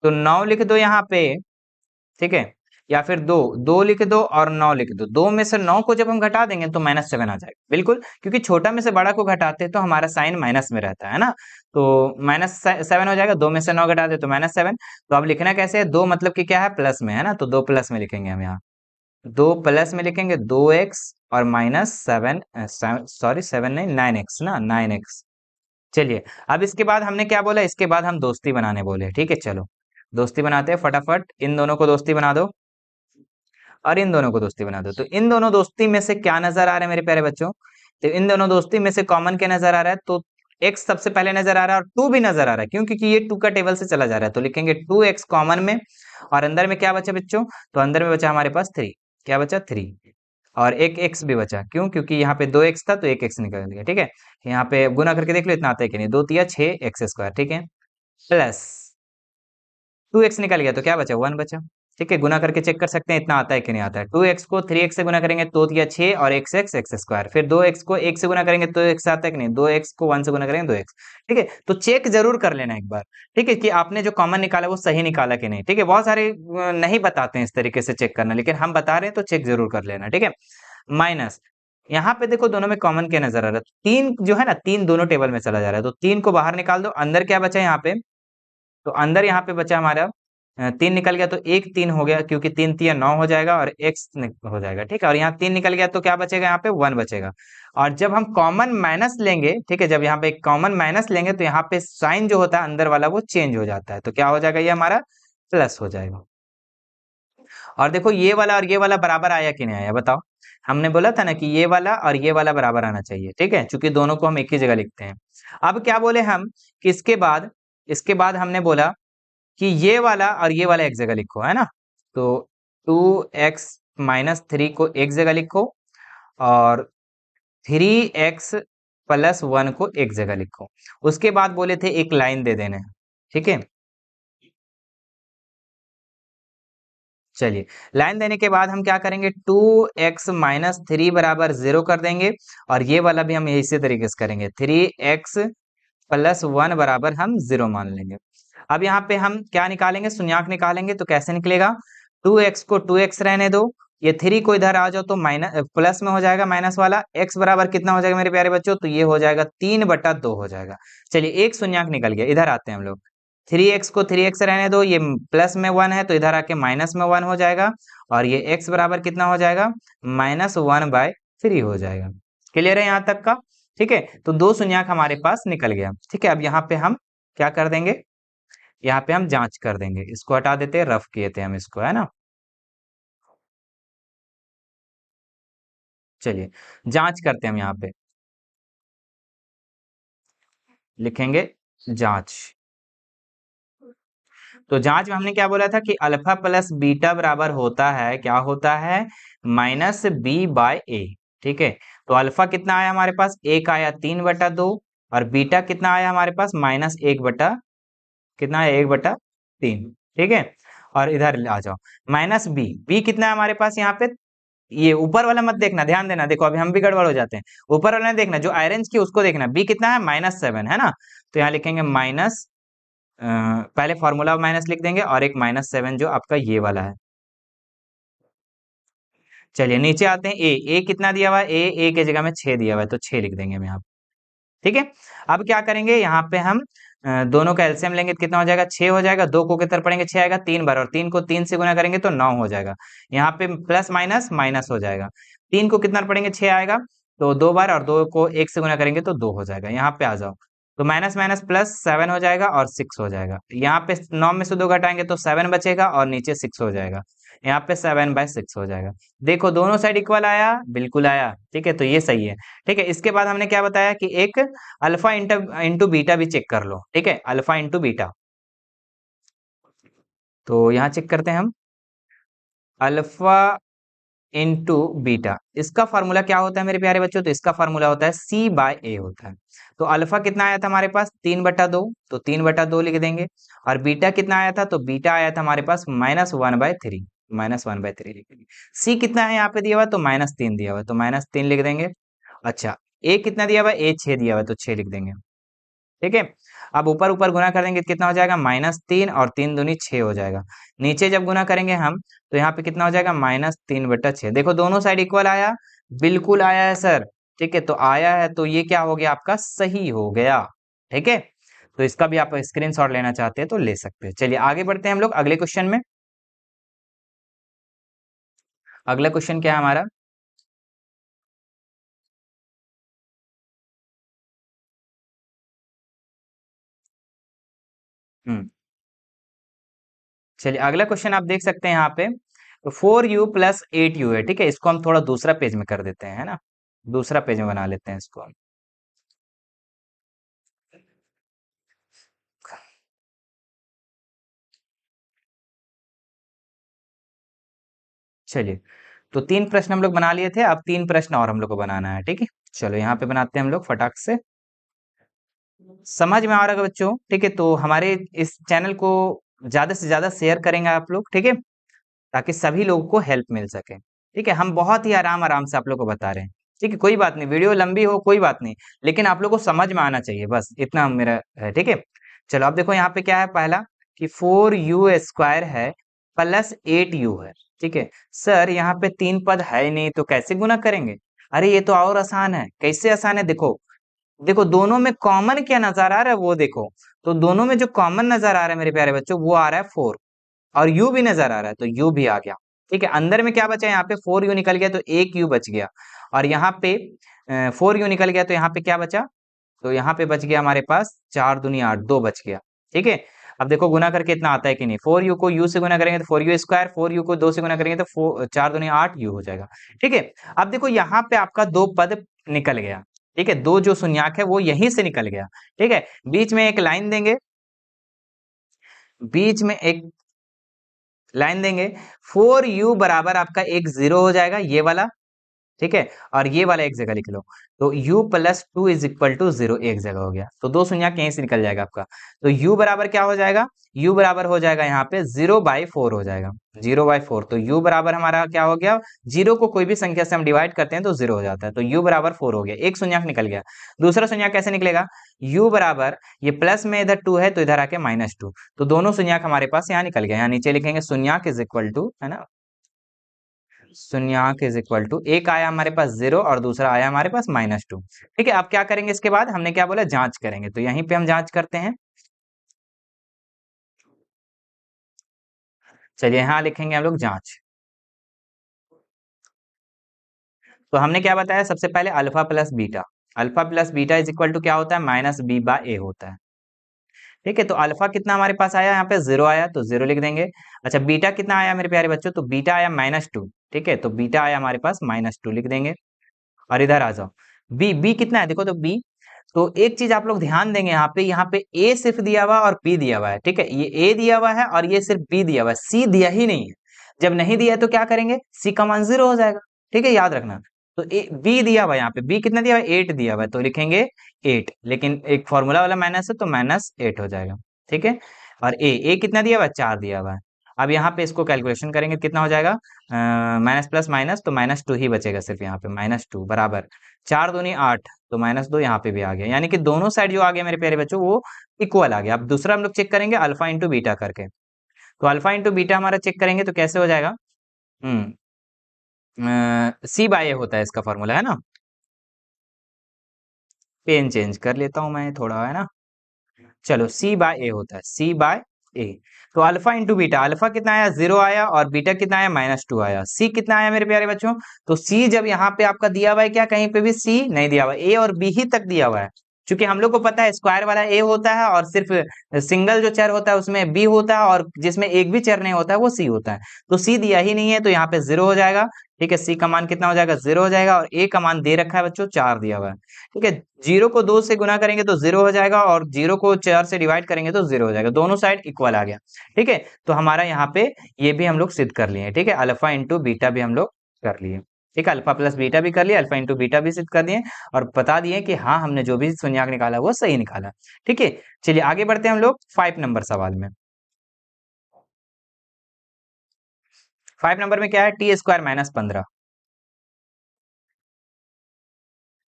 तो 9 लिख दो यहाँ पे, ठीक है, या फिर दो, 2 लिख दो और 9 लिख दो, 2 में से 9 को जब हम घटा देंगे तो -7 आ जाएगा, बिल्कुल, क्योंकि छोटा में से बड़ा को घटाते हैं तो हमारा साइन माइनस में रहता है ना। तो -7 हो जाएगा, 2 में से 9 घटा दे तो -7। तो अब लिखना कैसे है, 2 मतलब कि क्या है, प्लस में है ना, तो 2 प्लस में लिखेंगे हम यहाँ, 2 प्लस में लिखेंगे 2x और -7, सॉरी 7 नहीं 9x ना, 9x। चलिए अब इसके बाद हमने क्या बोला, इसके बाद हम दोस्ती बनाने बोले। ठीक है, चलो दोस्ती बनाते हैं फटाफट, इन दोनों को दोस्ती बना दो और इन दोनों को दोस्ती बना दो। तो इन दोनों दोस्ती में से क्या नजर आ रहा है मेरे प्यारे बच्चों, तो इन दोनों दोस्ती में से कॉमन क्या नजर आ रहा है, तो x सबसे पहले नजर आ रहा है और 2 भी नजर आ रहा है, क्यों, क्योंकि ये 2 का टेबल से चला जा रहा है, तो लिखेंगे 2x कॉमन में, और अंदर में क्या बचा बच्चों, तो अंदर में बचा हमारे पास 3, क्या बचा 3, और एक x भी बचा, क्यों, क्योंकि यहाँ पे 2x था तो एक x निकल गया। ठीक है, यहाँ पे गुना करके देख लो इतना आता है कि नहीं, 2 तिया 6x²। ठीक है, प्लस 2x निकल गया तो क्या बचा, 1 बचा। ठीक है, गुना करके चेक कर सकते हैं इतना आता है कि नहीं आता है। 2x को 3x से गुना करेंगे तो दिया 6 और x² फिर 2x को 1 से गुना करेंगे तो x आता है कि नहीं, 2x को 1 से गुना करेंगे 2x। ठीक है, तो चेक जरूर कर लेना एक बार। ठीक है, कि आपने जो कॉमन निकाला वो सही निकाला कि नहीं। ठीक है, बहुत सारे नहीं बताते हैं इस तरीके से चेक करना, लेकिन हम बता रहे हैं तो चेक जरूर कर लेना। ठीक है, माइनस यहाँ पे देखो दोनों में कॉमन क्या नजर आ रहा है, 3 जो है ना, 3 दोनों टेबल में चला जा रहा है, तो 3 को बाहर निकाल दो, अंदर क्या बचा यहाँ पे, तो अंदर यहाँ पे बचा हमारा तीन निकल गया तो एक तीन हो गया, क्योंकि तीन तिया 9 हो जाएगा और एक्स हो जाएगा, ठीक है। और यहाँ तीन निकल गया तो क्या बचेगा, यहाँ पे 1 बचेगा। और जब हम कॉमन माइनस लेंगे, ठीक है, जब यहाँ पे कॉमन माइनस लेंगे तो यहाँ पे साइन जो होता है अंदर वाला वो चेंज हो जाता है, तो क्या हो जाएगा, ये हमारा प्लस हो जाएगा। और देखो ये वाला और ये वाला बराबर आया कि नहीं आया, बताओ। हमने बोला था ना कि ये वाला और ये वाला बराबर आना चाहिए, ठीक है, क्योंकि दोनों को हम एक ही जगह लिखते हैं। अब क्या बोले हम कि इसके बाद हमने बोला कि ये वाला और ये वाला एक जगह लिखो, है ना। तो 2x-3 को एक जगह लिखो और 3x+1 को एक जगह लिखो। उसके बाद बोले थे एक लाइन दे देने, ठीक है। चलिए, लाइन देने के बाद हम क्या करेंगे, 2x-3 बराबर 0 कर देंगे। और ये वाला भी हम इसी तरीके से करेंगे, 3x+1 बराबर हम 0 मान लेंगे। अब यहाँ पे हम क्या निकालेंगे, शून्यक निकालेंगे। तो कैसे निकलेगा, 2x को 2x रहने दो, ये 3 को इधर आ जाओ तो माइनस प्लस में हो जाएगा माइनस वाला। x बराबर कितना हो जाएगा मेरे प्यारे बच्चों, तो ये हो जाएगा 3/2 हो जाएगा। चलिए, एक शून्यक निकल गया, इधर आते हैं हम लोग। 3x को 3x रहने दो, ये प्लस में 1 है तो इधर आके माइनस में 1 हो जाएगा। और ये x बराबर कितना हो जाएगा, -1/3 हो जाएगा। क्लियर है यहाँ तक का, ठीक है। तो दो शून्यक हमारे पास निकल गया, ठीक है। अब यहाँ पे हम क्या कर देंगे, यहाँ पे हम जांच कर देंगे, इसको हटा देते हैं, रफ किए थे हम इसको, है ना। चलिए, जांच करते हैं हम यहाँ पे, लिखेंगे जांच। तो जांच में हमने क्या बोला था कि अल्फा प्लस बीटा बराबर होता है, क्या होता है, -b/a, ठीक है। तो अल्फा कितना आया हमारे पास, एक आया 3/2, और बीटा कितना आया हमारे पास, -1 बटा कितना है, 1/3, ठीक है। और इधर आ जाओ, -b कितना है हमारे पास यहाँ पे, ये ऊपर वाला मत देखना, ध्यान देना, देखो अभी हम भी गड़बड़ हो जाते हैं। ऊपर वाला नहीं देखना, जो आयरन्स की उसको देखना। बी कितना है, -7, है ना। तो यहाँ लिखेंगे माइनस, पहले फॉर्मूला माइनस लिख देंगे और एक -7 जो आपका ये वाला है। चलिए, नीचे आते हैं, ए कितना दिया हुआ है, ए के जगह में 6 दिया हुआ है, तो 6 लिख देंगे हम यहाँ, ठीक है। अब क्या करेंगे, यहाँ पे हम दोनों का एलसीएम लेंगे तो कितना हो जाएगा, 6 हो जाएगा। 2 को कितना पढ़ेंगे, 6 आएगा 3 बार, और 3 को 3 से गुना करेंगे तो 9 हो जाएगा। यहाँ पे प्लस माइनस माइनस हो जाएगा। 3 को कितना पढ़ेंगे, 6 आएगा, तो 2 बार, और 2 को 1 से गुना करेंगे तो 2 हो जाएगा। यहाँ पे आ जाओ, तो माइनस माइनस प्लस 7 हो जाएगा और 6 हो जाएगा। यहाँ पे 9 में से 2 घटाएंगे तो 7 बचेगा और नीचे 6 हो जाएगा। यहाँ पे 7/6 हो जाएगा। देखो दोनों साइड इक्वल आया, बिल्कुल आया, ठीक है, तो ये सही है, ठीक है। इसके बाद हमने क्या बताया कि एक अल्फा इंटू बीटा भी चेक कर लो, ठीक है, अल्फा इंटू बीटा। तो यहाँ चेक करते हैं हम, अल्फा इंटू बीटा, इसका फॉर्मूला क्या होता है मेरे प्यारे बच्चों, तो इसका फॉर्मूला होता है C/A होता है। तो अल्फा कितना आया था हमारे पास, 3/2, तो 3/2 लिख देंगे। और बीटा कितना आया था, तो बीटा आया था हमारे पास -1/3, -1/3 लिख देंगे। सी कितना है यहाँ पे दिया हुआ, तो -3 दिया हुआ है, तो -3 लिख देंगे। अच्छा, ए कितना दिया हुआ है, ए 6 दिया हुआ है, तो 6 लिख देंगे, ठीक है। अब ऊपर ऊपर गुना कर देंगे तो कितना हो जाएगा, -3, और 3 दूनी 6 हो जाएगा। नीचे जब गुना करेंगे हम तो यहाँ पे कितना हो जाएगा, -3/6। देखो दोनों साइड इक्वल आया, बिल्कुल आया है सर, ठीक है। तो आया है तो ये क्या हो गया, आपका सही हो गया, ठीक है। तो इसका भी आप स्क्रीनशॉट लेना चाहते हैं तो ले सकते हैं। चलिए आगे बढ़ते हैं हम लोग अगले क्वेश्चन में। अगला क्वेश्चन क्या है हमारा, हम्म चलिए अगला क्वेश्चन आप देख सकते हैं यहाँ पे, 4u + 8u है, ठीक है। इसको हम थोड़ा दूसरा पेज में कर देते हैं, है ना, दूसरा पेज में बना लेते हैं इसको हम। चलिए, तो 3 प्रश्न हम लोग बना लिए थे, अब 3 प्रश्न और हम लोग को बनाना है, ठीक है। चलो यहाँ पे बनाते हैं हम लोग फटाक से। समझ में आ रहा है बच्चों, ठीक है। तो हमारे इस चैनल को ज्यादा से ज्यादा शेयर करेंगे आप लोग, ठीक है, ताकि सभी लोगों को हेल्प मिल सके, ठीक है। हम बहुत ही आराम आराम से आप लोग को बता रहे हैं, ठीक है। कोई बात नहीं, वीडियो लंबी हो कोई बात नहीं, लेकिन आप लोग को समझ में आना चाहिए, बस इतना मेरा है, ठीक है। चलो अब देखो यहाँ पे क्या है, पहला कि 4u² है +8u है, ठीक है। सर यहाँ पे 3 पद है ही नहीं तो कैसे गुना करेंगे, अरे ये तो और आसान है। कैसे आसान है, देखो देखो दोनों में कॉमन क्या नजर आ रहा है वो देखो। तो दोनों में जो कॉमन नजर आ रहा है मेरे प्यारे बच्चों, वो आ रहा है 4। और u भी नजर आ रहा है तो u भी आ गया। ठीक है, अंदर में क्या बचा, यहाँ पे 4u निकल गया तो एक u बच गया, और यहाँ पे 4u निकल गया तो यहाँ पे क्या बचा, तो यहाँ पे बच गया हमारे पास 4 दूनी 8, 2 बच गया। ठीक है, अब देखो गुना करके इतना आता है कि नहीं, 4u को u से गुना करेंगे तो 4u स्क्वायर, 4u को 2 से गुना करेंगे तो 4 दूनी 8u हो जाएगा। ठीक है, अब देखो यहाँ पे आपका दो पद निकल गया। ठीक है, दो जो शून्याक है वो यहीं से निकल गया। ठीक है, बीच में एक लाइन देंगे, बीच में एक लाइन देंगे, 4u बराबर आपका एक 0 हो जाएगा ये वाला। ठीक है, और ये वाला एक जगह लिख लो, तो u plus 2 is equal to 0 एक जगह हो गया, तो दो शून्यक यहीं से निकल जाएगा आपका। तो u बराबर क्या हो जाएगा, u बराबर हो जाएगा यहाँ पे 0/4 हो जाएगा, 0/4। तो u बराबर हमारा क्या हो गया, 0 को कोई भी संख्या से हम डिवाइड करते हैं तो 0 हो जाता है, तो u बराबर 4 हो गया, एक शून्यक निकल गया। दूसरा शून्यक कैसे निकलेगा, u बराबर, ये प्लस में इधर 2 है तो इधर आके -2, तो दोनों शून्यक हमारे पास यहाँ निकल गया। यहाँ नीचे लिखेंगे शून्यक इज इक्वल टू, है ना, शून्यक इज इक्वल टू, एक आया हमारे पास 0 और दूसरा आया हमारे पास -2। ठीक है, अब क्या करेंगे इसके बाद, हमने क्या बोला, जांच करेंगे, तो यहीं पे हम जांच करते हैं। चलिए यहाँ लिखेंगे हम लोग जांच। तो हमने क्या बताया, सबसे पहले alpha plus beta, alpha plus beta is equal to क्या होता है, -b/a होता है। ठीक है, तो अल्फा कितना हमारे पास आया, यहाँ पे 0 आया तो 0 लिख देंगे। अच्छा, बीटा कितना आया मेरे प्यारे बच्चों, तो बीटा आया -2। ठीक है, तो बीटा आया हमारे पास -2 लिख देंगे। और इधर आ जाओ, बी कितना है देखो, तो बी, तो एक चीज आप लोग ध्यान देंगे, यहाँ पे ए सिर्फ दिया हुआ और बी दिया हुआ है। ठीक है, ये ए दिया हुआ है और ये सिर्फ बी दिया हुआ है, सी दिया ही नहीं है। जब नहीं दिया है तो क्या करेंगे, सी का मान 0 हो जाएगा। ठीक है, याद रखना। तो ए बी दिया हुआ है, यहाँ पे बी कितना दिया हुआ है, 8 दिया हुआ है, तो लिखेंगे 8, लेकिन एक फॉर्मूला वाला माइनस है तो -8 हो जाएगा। ठीक है, और ए कितना दिया हुआ है, 4 दिया हुआ है। अब यहाँ पे इसको कैलकुलेशन करेंगे कितना हो जाएगा, माइनस प्लस माइनस, तो -2 ही बचेगा सिर्फ यहाँ पे, -2 बराबर 4 दूनी 8, तो -2 यहाँ पे भी आ गया, यानी कि दोनों साइड जो आ गया मेरे प्यारे बच्चों वो इक्वल आ गया। अब दूसरा हम लोग चेक करेंगे अल्फा इंटू बीटा करके, तो अल्फा इंटू बीटा हमारा चेक करेंगे तो कैसे हो जाएगा, C/A होता है इसका फॉर्मूला, है ना। पेन चेंज कर लेता हूं मैं थोड़ा, है ना। चलो C/A होता है, C/A। तो अल्फा इंटू बीटा, अल्फा कितना आया 0 आया और बीटा कितना आया -2 आया। सी कितना आया मेरे प्यारे बच्चों, तो सी जब यहाँ पे आपका दिया हुआ है, क्या कहीं पे भी सी नहीं दिया हुआ है, ए और बी ही तक दिया हुआ है। क्योंकि हम लोग को पता है स्क्वायर वाला ए होता है और सिर्फ सिंगल जो चर होता है उसमें बी होता है, और जिसमें एक भी चर नहीं होता है वो सी होता है। तो सी दिया ही नहीं है तो यहाँ पे 0 हो जाएगा। ठीक है, सी का मान कितना हो जाएगा, 0 हो जाएगा, और ए का मान दे रखा है बच्चों 4 दिया हुआ है। ठीक है, 0 को 2 से गुना करेंगे तो 0 हो जाएगा, और 0 को 4 से डिवाइड करेंगे तो 0 हो जाएगा, दोनों साइड इक्वल आ गया। ठीक है, तो हमारा यहाँ पे ये भी हम लोग सिद्ध कर लिए। ठीक है, अल्फा इंटू बीटा भी हम लोग कर लिए। ठीक है, अल्फा प्लस बीटा भी कर लिया, अल्फा इंटू बीटा भी सिद्ध कर दिए, और बता दिए कि हाँ हमने जो भी शून्यक निकाला वो सही निकाला। ठीक है, चलिए आगे बढ़ते हैं हम लोग 5 नंबर सवाल में। 5 नंबर में क्या है, t² - 15।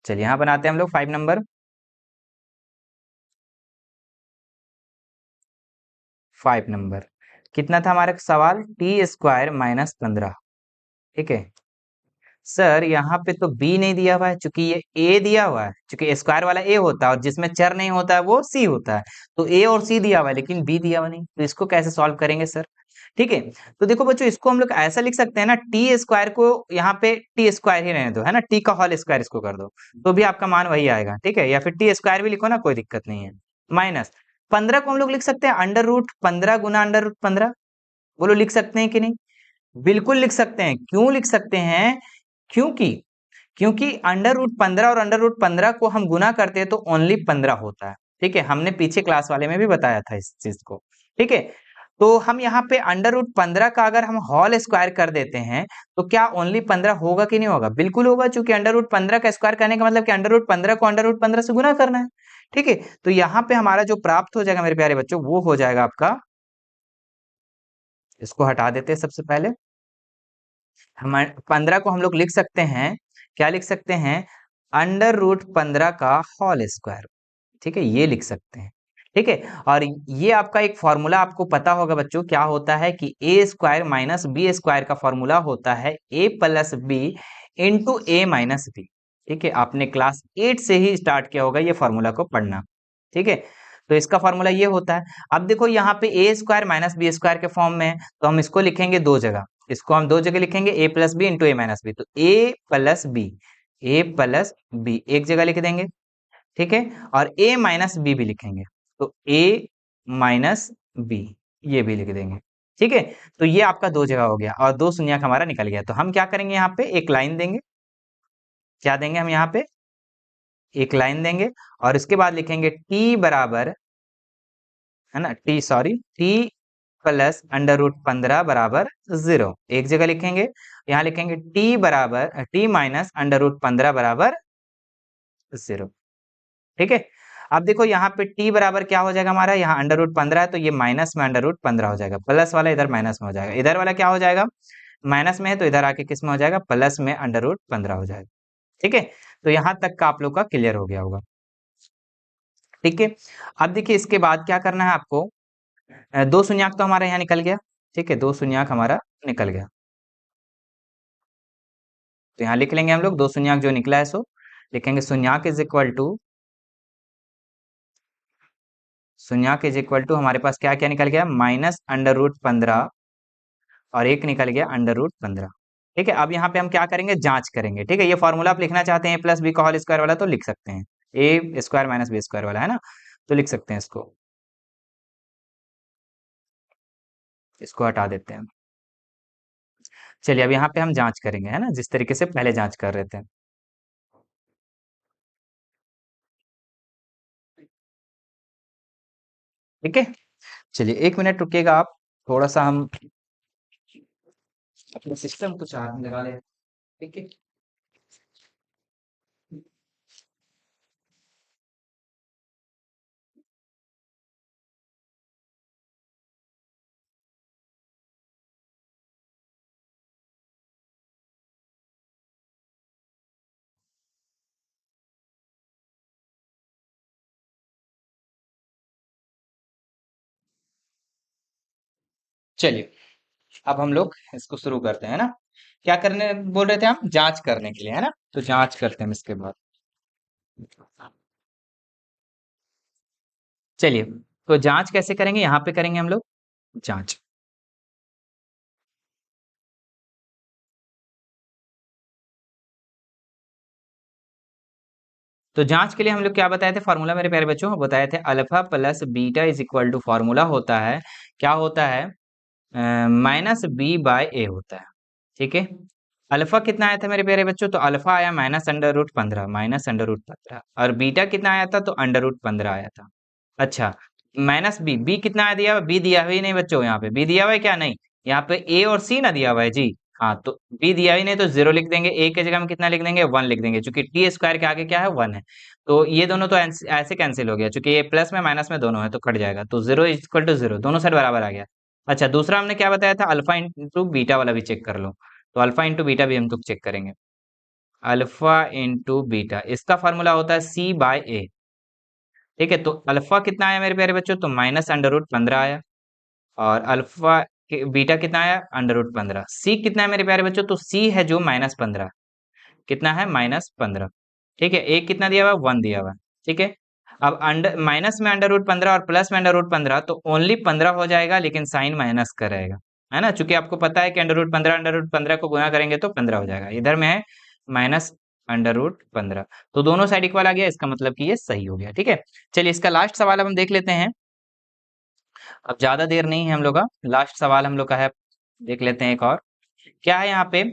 चलिए यहाँ बनाते हैं हम लोग 5 नंबर। 5 नंबर कितना था हमारा सवाल, t² - 15। ठीक है सर, यहाँ पे तो b नहीं दिया हुआ है, चूंकि ये a दिया हुआ है, चूंकि स्क्वायर वाला a होता है और जिसमें चर नहीं होता है वो c होता है। तो a और c दिया हुआ है लेकिन b दिया हुआ नहीं, तो इसको कैसे सॉल्व करेंगे सर। ठीक है, तो देखो बच्चों, इसको हम लोग ऐसा लिख सकते हैं ना, t² को यहाँ पे t² ही रहने दो, है ना, t का होल स्क्वायर इसको कर दो, तो भी आपका मान वही आएगा। ठीक है, या फिर t² भी लिखो ना, कोई दिक्कत नहीं है। माइनस 15 को हम लोग लिख सकते हैं √15 गुना √15, बोलो लिख सकते हैं कि नहीं, बिल्कुल लिख सकते हैं। क्यों लिख सकते हैं, क्योंकि क्योंकि √15 और √15 को हम गुना करते हैं तो ओनली 15 होता है। ठीक है, हमने पीछे क्लास वाले में भी बताया था इस चीज को। ठीक है, तो हम यहाँ पे √15 का अगर हम होल स्क्वायर कर देते हैं तो क्या ओनली 15 होगा कि नहीं होगा, बिल्कुल होगा, चूंकि √15 का स्क्वायर करने का मतलब कि √15 को √15 से गुना करना है। ठीक है, तो यहाँ पे हमारा जो प्राप्त हो जाएगा मेरे प्यारे बच्चों वो हो जाएगा आपका, इसको हटा देते हैं सबसे पहले, हम 15 को हम लोग लिख सकते हैं, क्या लिख सकते हैं, √15 का होल स्क्वायर। ठीक है, ये लिख सकते हैं। ठीक है, और ये आपका एक फॉर्मूला आपको पता होगा बच्चों, क्या होता है कि a² - b² का फॉर्मूला होता है a + b into a - b। ठीक है, आपने क्लास 8 से ही स्टार्ट किया होगा ये फॉर्मूला को पढ़ना। ठीक है, तो इसका फॉर्मूला ये होता है। अब देखो यहाँ पे ए स्क्वायर माइनस बी स्क्वायर के फॉर्म में है, तो हम इसको लिखेंगे दो जगह। इसको हम दो जगह लिखेंगे, ए प्लस बी इंटू ए माइनस बी। तो ए प्लस बी एक जगह लिख देंगे, ठीक है। और ए माइनस बी भी लिखेंगे, तो ए माइनस बी ये भी लिख देंगे, ठीक है। तो ये आपका दो जगह हो गया और दो शून्यक हमारा निकल गया। तो हम क्या करेंगे, यहाँ पे एक लाइन देंगे। क्या देंगे हम यहाँ पे, एक लाइन देंगे और इसके बाद लिखेंगे टी बराबर, है ना, टी प्लस अंडर रूट 15 बराबर 0। एक जगह लिखेंगे, यहाँ लिखेंगे टी माइनस अंडर रूट 15 बराबर 0, ठीक है। अब देखो यहाँ पे टी बराबर क्या हो जाएगा हमारा, यहाँ अंडर रूट 15 है तो ये माइनस में अंडर रूट 15 हो जाएगा, प्लस वाला इधर माइनस में हो जाएगा, इधर वाला क्या हो जाएगा, माइनस में है तो इधर आके किस में हो जाएगा, प्लस में अंडर रूट 15 हो जाएगा, ठीक है। तो यहाँ तक का आप लोग का क्लियर हो गया होगा, ठीक है। अब देखिए इसके बाद क्या करना है आपको, दो शून्यक तो हमारे यहाँ निकल गया, ठीक है, दो शून्यक हमारा निकल गया। तो यहाँ लिख लेंगे हम लोग दो शून्यक जो निकला है, सो लिखेंगे शून्यक इज इक्वल टू हमारे पास क्या क्या निकल गया, माइनस अंडर रूट 15 और एक निकल गया अंडर रूट 15, ठीक है। अब यहाँ पे हम क्या करेंगे, जांच करेंगे, ठीक है। ये फॉर्मूला आप लिखना चाहते हैं ए प्लस बी का होल स्क्वायर वाला तो लिख सकते हैं, ए स्क्वायर माइनस बी स्क्वायर वाला, है ना, तो लिख सकते हैं इसको। इसको हटा देते हैं। चलिए अब यहाँ पे हम जांच करेंगे, है ना, जिस तरीके से पहले जांच कर रहे थे, ठीक है। चलिए एक मिनट रुकिएगा आप, थोड़ा सा हम अपने सिस्टम को चार्ज में लगा लें, ठीक है। चलिए अब हम लोग इसको शुरू करते हैं ना। क्या करने बोल रहे थे हम, जांच करने के लिए, है ना, तो जांच करते हैं हम इसके बाद। चलिए तो जांच कैसे करेंगे, यहाँ पे करेंगे हम लोग जांच। तो जांच के लिए हम लोग क्या बताए थे, फॉर्मूला मेरे प्यारे बच्चों बताए थे, alpha plus beta is equal to, formula होता है, क्या होता है, माइनस बी बाय ए होता है, ठीक है। अल्फा कितना आया था मेरे प्यारे बच्चों, तो अल्फा आया minus under root 15, minus under root 15, और बीटा कितना आया था, तो अंडर रूट 15 आया था। अच्छा, माइनस बी, बी कितना आया, दिया, बी दिया हुआ ही नहीं बच्चों, यहाँ पे बी दिया हुआ है क्या, नहीं, यहाँ पे ए और सी ना दिया हुआ है जी। हाँ, तो बी दिया ही नहीं तो जीरो लिख देंगे, ए के जगह में कितना लिख देंगे, वन लिख देंगे, क्योंकि टी स्क्वायर के आगे क्या है, वन है। तो ये दोनों तो ऐसे कैंसिल हो गया, क्योंकि ये प्लस में माइनस में दोनों है तो कट जाएगा, तो zero is equal to zero, दोनों साइड बराबर आ गया। अच्छा, दूसरा हमने क्या बताया था, अल्फा इंटू बीटा वाला भी चेक कर लो, तो अल्फा इंटू बीटा भी हम तो चेक करेंगे। अल्फा इंटू बीटा, इसका फॉर्मूला होता है सी बाय ए, ठीक है। तो अल्फा कितना आया मेरे प्यारे बच्चों, तो माइनस अंडर रूट 15 आया, और अल्फा बीटा कितना आया, अंडर रूट 15। सी कितना है मेरे प्यारे बच्चों, तो सी है जो -15, कितना है, -15, ठीक है। ए कितना दिया हुआ है, 1 दिया हुआ है, ठीक है। अब अंडर माइनस में अंडर रूट 15 और प्लस में अंडर रूट 15, तो ओनली 15 हो जाएगा, लेकिन साइन माइनस का रहेगा, है ना, चूंकि आपको पता है कि अंडर रूट 15 को गुना करेंगे तो 15 हो जाएगा, इधर में है माइनस अंडर रूट 15, तो दोनों साइड इक्वल आ गया, इसका मतलब कि ये सही हो गया, ठीक है। चलिए इसका लास्ट सवाल हम देख लेते हैं, अब ज्यादा देर नहीं है हम लोग का, लास्ट सवाल हम लोग का है, देख लेते हैं एक और। क्या है यहाँ पे,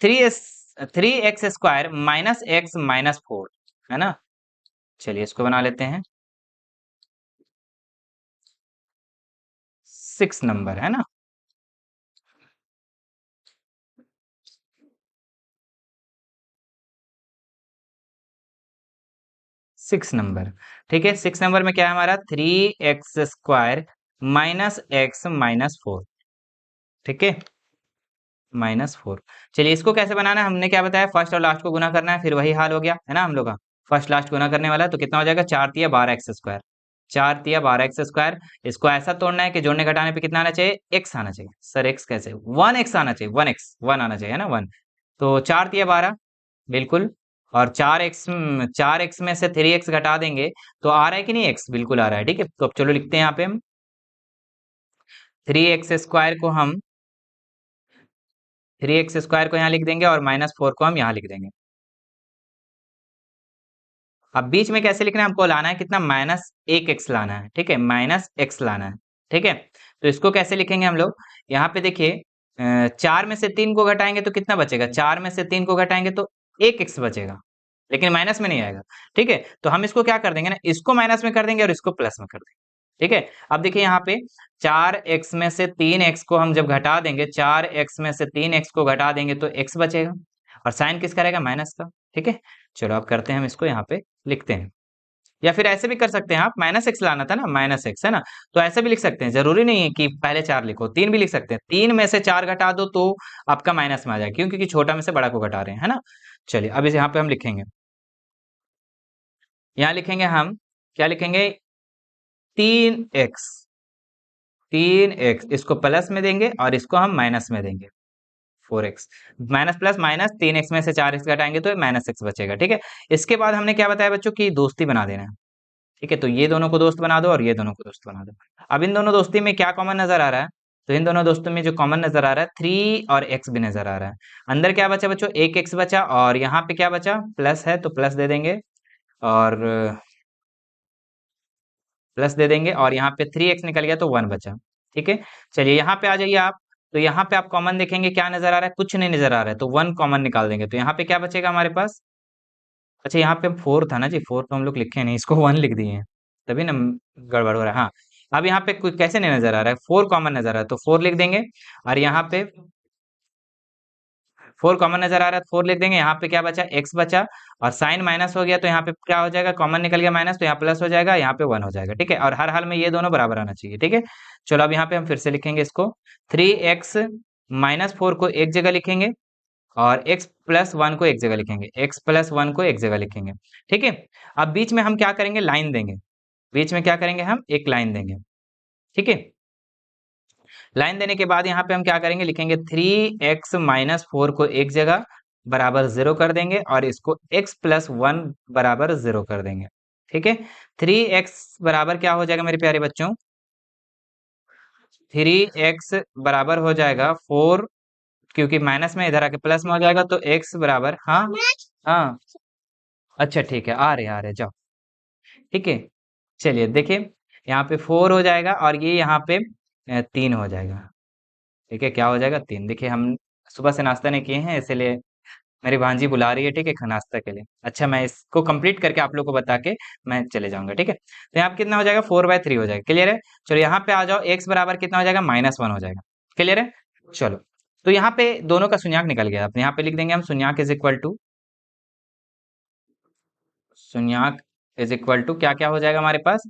3x² माइनस एक्स माइनस 4, है ना। चलिए इसको बना लेते हैं, 6 नंबर, है ना। 6 नंबर, ठीक है। 6 नंबर में क्या है हमारा, 3x² माइनस एक्स माइनस 4, ठीक है, -4। चलिए इसको कैसे बनाना है, हमने क्या बताया, फर्स्ट और लास्ट को गुना करना है, फिर वही हाल हो गया, है ना, हम लोग का फर्स्ट लास्ट गुना करने वाला है, तो कितना हो जाएगा, 4 तिया 12x², 4 तिया 12x²। इसको ऐसा तोड़ना है कि जोड़ने घटाने पे कितना आना चाहिए, x आना चाहिए, सर x कैसे, 1x आना चाहिए, 1x 1 आना चाहिए, है ना, 1। तो 4 तिया 12, बिल्कुल, और 4x में से 3x घटा देंगे तो आ रहा है कि नहीं x, बिल्कुल आ रहा है। ठीक है, तो अब चलो लिखते हैं यहाँ पे हम 3x स्क्वायर को हम 3x स्क्वायर को यहाँ लिख देंगे और -4 को हम यहाँ लिख देंगे। अब बीच में कैसे लिखना है, हमको लाना है कितना, -1x लाना है। ठीक है, -x लाना है। ठीक है, तो इसको कैसे लिखेंगे हम लोग, यहाँ पे देखिए 4 में से 3 को घटाएंगे तो कितना बचेगा, 4 में से 3 को घटाएंगे तो 1x बचेगा, लेकिन माइनस में नहीं आएगा। ठीक है, तो हम इसको क्या कर देंगे ना, इसको माइनस में कर देंगे और इसको प्लस में कर देंगे। ठीक है, अब देखिए यहाँ पे 4x में से 3x को हम जब घटा देंगे, 4x में से 3x को घटा देंगे तो x बचेगा, और साइन किसका रहेगा, माइनस का। ठीक है, चलो अब करते हैं हम इसको यहाँ पे लिखते हैं, या फिर ऐसे भी कर सकते हैं आप, -x लाना था ना, -x है ना, तो ऐसे भी लिख सकते हैं, जरूरी नहीं है कि पहले 4 लिखो, 3 भी लिख सकते हैं। 3 में से 4 घटा दो तो आपका माइनस में आ जाएगा, क्यों, क्योंकि छोटा में से बड़ा को घटा रहे हैं, है ना। चलिए अब इस यहाँ पे हम लिखेंगे, यहाँ लिखेंगे हम, क्या लिखेंगे, 3x, 3x इसको प्लस में देंगे और इसको हम माइनस में देंगे, 4x, minus plus minus, 3x में से 4x घटाएंगे तो -x बचेगा। ठीक है, इसके बाद हमने क्या बताया बच्चों की दोस्ती बना देना है। ठीक है, तो ये दोनों को दोस्त बना दो और ये दोनों को दोस्त बना दो। अब इन दोनों दोस्ती में क्या कॉमन नजर आ रहा है, तो इन दोनों दोस्तों में जो कॉमन नजर आ रहा है 3 और x भी नजर आ रहा है। अंदर क्या बचा बच्चों, एक x बचा, और यहाँ पे क्या बचा, प्लस है तो प्लस दे देंगे, और प्लस दे देंगे, और यहाँ पे 3x निकल गया तो 1 बचा। ठीक है, चलिए यहाँ पे आ जाइए आप, तो यहाँ पे आप कॉमन देखेंगे क्या नजर आ रहा है, कुछ नहीं नजर आ रहा है, तो 1 कॉमन निकाल देंगे, तो यहाँ पे क्या बचेगा हमारे पास, अच्छा यहाँ पे 4 था ना जी, 4 तो हम लोग लिखे नहीं, इसको 1 लिख दिए हैं, तभी ना गड़बड़ हो रहा है। हाँ, अब यहाँ पे कोई कैसे नहीं नजर आ रहा है, 4 कॉमन नजर आ रहा है तो 4 लिख देंगे, और यहाँ पे 4 कॉमन नजर आ रहा है तो 4 लिख देंगे। यहाँ पे क्या बचा, x बचा, और साइन माइनस हो गया तो यहाँ पे क्या हो जाएगा, कॉमन निकल गया माइनस, तो यहाँ प्लस हो जाएगा, यहाँ पे 1 हो जाएगा। ठीक है, और हर हाल में ये दोनों बराबर आना चाहिए। ठीक है, चलो अब यहाँ पे हम फिर से लिखेंगे इसको, 3x -4 को एक जगह लिखेंगे, और x प्लस 1 को एक जगह लिखेंगे, x प्लस 1 को एक जगह लिखेंगे। ठीक है, अब बीच में हम क्या करेंगे, लाइन देंगे, बीच में क्या करेंगे, हम एक लाइन देंगे। ठीक है, लाइन देने के बाद यहाँ पे हम क्या करेंगे, लिखेंगे 3x-4 को एक जगह बराबर 0 कर देंगे, और इसको x प्लस 1 बराबर 0 कर देंगे। ठीक है, 3x बराबर क्या हो जाएगा मेरे प्यारे बच्चों, 3x बराबर हो जाएगा 4, क्योंकि माइनस में इधर आके प्लस में हो जाएगा, तो x बराबर, हाँ हाँ, अच्छा ठीक है, आ रहे जाओ। ठीक है, चलिए देखिए, यहाँ पे 4 हो जाएगा, और ये यहाँ पे 3 हो जाएगा। ठीक है, क्या हो जाएगा, 3। देखिए हम सुबह से नाश्ता नहीं किए हैं, इसलिए मेरी भांजी बुला रही है। ठीक है, नाश्ता के लिए। अच्छा, मैं इसको कंप्लीट करके आप लोग को बता के मैं चले जाऊंगा। ठीक है, तो यहाँ पे कितना हो जाएगा, 4/3 हो जाएगा। क्लियर है, चलो यहाँ पे आ जाओ, x बराबर कितना हो जाएगा, -1 हो जाएगा। क्लियर है, चलो, तो यहाँ पे दोनों का शून्यक निकल गया, अब यहाँ पे लिख देंगे हम, शून्यक इज इक्वल टू, शून्यक इज इक्वल टू क्या क्या हो जाएगा हमारे पास,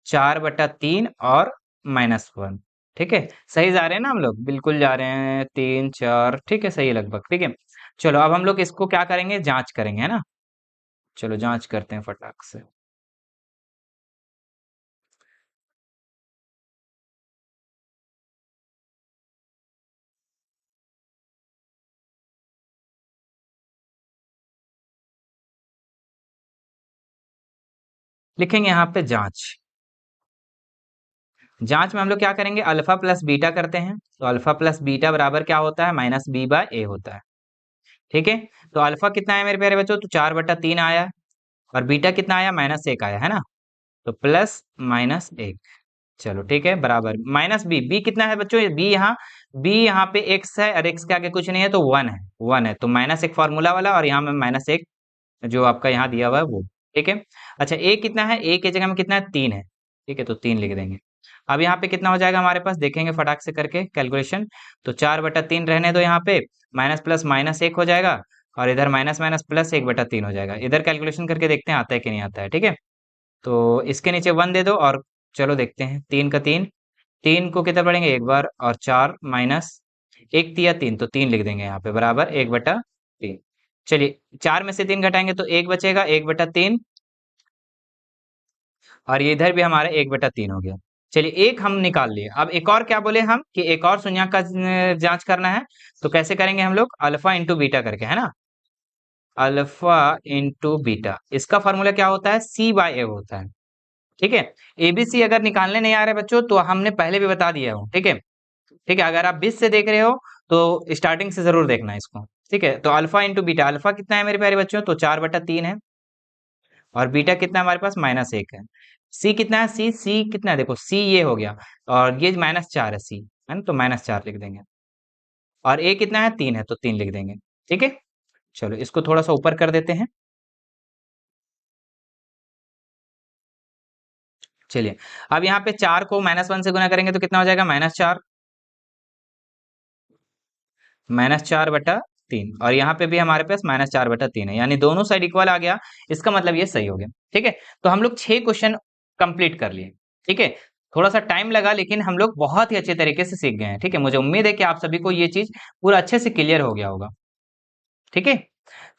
4/3 और -1। ठीक है, सही जा रहे हैं ना हम लोग, बिल्कुल जा रहे हैं, 3 4, ठीक है, सही है लगभग। ठीक है, चलो अब हम लोग इसको क्या करेंगे, जांच करेंगे, है ना। चलो जांच करते हैं फटाक से। लिखेंगे यहाँ पे जांच, जांच में हम लोग क्या करेंगे, अल्फा प्लस बीटा करते हैं, तो अल्फा प्लस बीटा बराबर क्या होता है, -b/a होता है। ठीक है, तो अल्फा कितना है मेरे प्यारे बच्चों, तो 4/3 आया, और बीटा कितना आया, -1 आया, है ना, तो प्लस -1। चलो ठीक है, बराबर -b, कितना है बच्चों, b यहाँ पे x है, और x के आगे कुछ नहीं है तो 1 है, 1 है, तो -1 फॉर्मूला वाला, और यहाँ में -1 जो आपका यहाँ दिया हुआ है वो। ठीक है, अच्छा a कितना है, a की जगह में कितना है, 3 है। ठीक है, तो 3 लिख देंगे। अब यहाँ पे कितना हो जाएगा हमारे पास, देखेंगे फटाक से करके कैलकुलेशन, तो 4/3 रहने दो, यहाँ पे माइनस प्लस -1 हो जाएगा, और इधर माइनस माइनस प्लस 1/3 हो जाएगा। इधर कैलकुलेशन करके देखते हैं आता है कि नहीं आता है। ठीक है, तो इसके नीचे 1 दे दो, और चलो देखते हैं, 3 का 3, 3 को कितना पढ़ेंगे एक बार, और 4 माइनस 1 दिया 3, तो 3 लिख देंगे यहाँ पे, बराबर 1/3। चलिए 4 में से 3 घटाएंगे तो 1 बचेगा, 1/3, और ये इधर भी हमारा 1/3 हो गया। चलिए एक हम निकाल लिए, अब एक और क्या बोले हम, कि एक और शून्यक का जांच करना है, तो कैसे करेंगे हम लोग, अल्फा इंटू बीटा करके, है ना। अल्फा इंटू बीटा, इसका फॉर्मूला क्या होता है, सी बाय ए होता है। ठीक है, एबीसी अगर निकालने नहीं आ रहे बच्चों तो हमने पहले भी बता दिया हूँ। ठीक है, ठीक है, अगर आप 20 से देख रहे हो तो स्टार्टिंग से जरूर देखना इसको। ठीक है, तो अल्फा इंटू बीटा, अल्फा कितना है मेरे प्यारे बच्चों, तो 4/3 है। और बीटा कितना है हमारे पास, -1 है। सी कितना है, सी कितना है, देखो सी ये हो गया, और ये -4 है सी, है ना, तो -4 लिख देंगे। और ए कितना है, 3 है, तो 3 लिख देंगे। ठीक है, चलो इसको थोड़ा सा ऊपर कर देते हैं। चलिए, अब यहाँ पे 4 को -1 से गुना करेंगे तो कितना हो जाएगा, -4, -4/3। और यहाँ पे भी हमारे पास -4/3 है, यानी दोनों साइड इक्वल आ गया। इसका मतलब ये सही हो गया। ठीक है, तो हम लोग 6 क्वेश्चन कंप्लीट कर लिए। ठीक है, थोड़ा सा टाइम लगा लेकिन हम लोग बहुत ही अच्छे तरीके से सीख गए हैं। ठीक है, मुझे उम्मीद है कि आप सभी को ये चीज पूरा अच्छे से क्लियर हो गया होगा। ठीक है,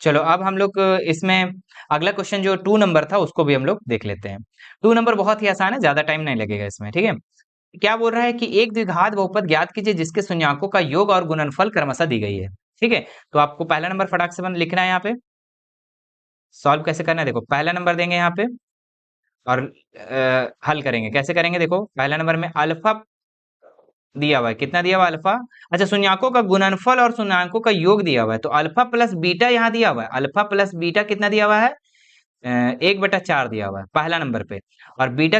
चलो अब हम लोग इसमें अगला क्वेश्चन जो 2 नंबर था उसको भी हम लोग देख लेते हैं। 2 नंबर बहुत ही आसान है, ज्यादा टाइम नहीं लगेगा इसमें। ठीक है, क्या बोल रहा है कि एक द्विघात बहुपद ज्ञात कीजिए जिसके शून्याकों का योग और गुणनफल क्रमशः दी गई है। ठीक है, तो आपको पहला नंबर फटाक से लिखना है यहाँ पे। सॉल्व कैसे करना है, देखो पहला नंबर देंगे यहाँ पे, और हल करेंगे। कैसे करेंगे, देखो पहला नंबर में अल्फा दिया हुआ है, कितना दिया हुआ है, अल्फा। अच्छा, शून्याकों का गुणनफल और शून्याकों का योग दिया हुआ है, तो अल्फा प्लस बीटा यहाँ दिया हुआ है। अल्फा प्लस बीटा कितना दिया हुआ है, 1/4 दिया हुआ है पहला नंबर पे। और बीटा,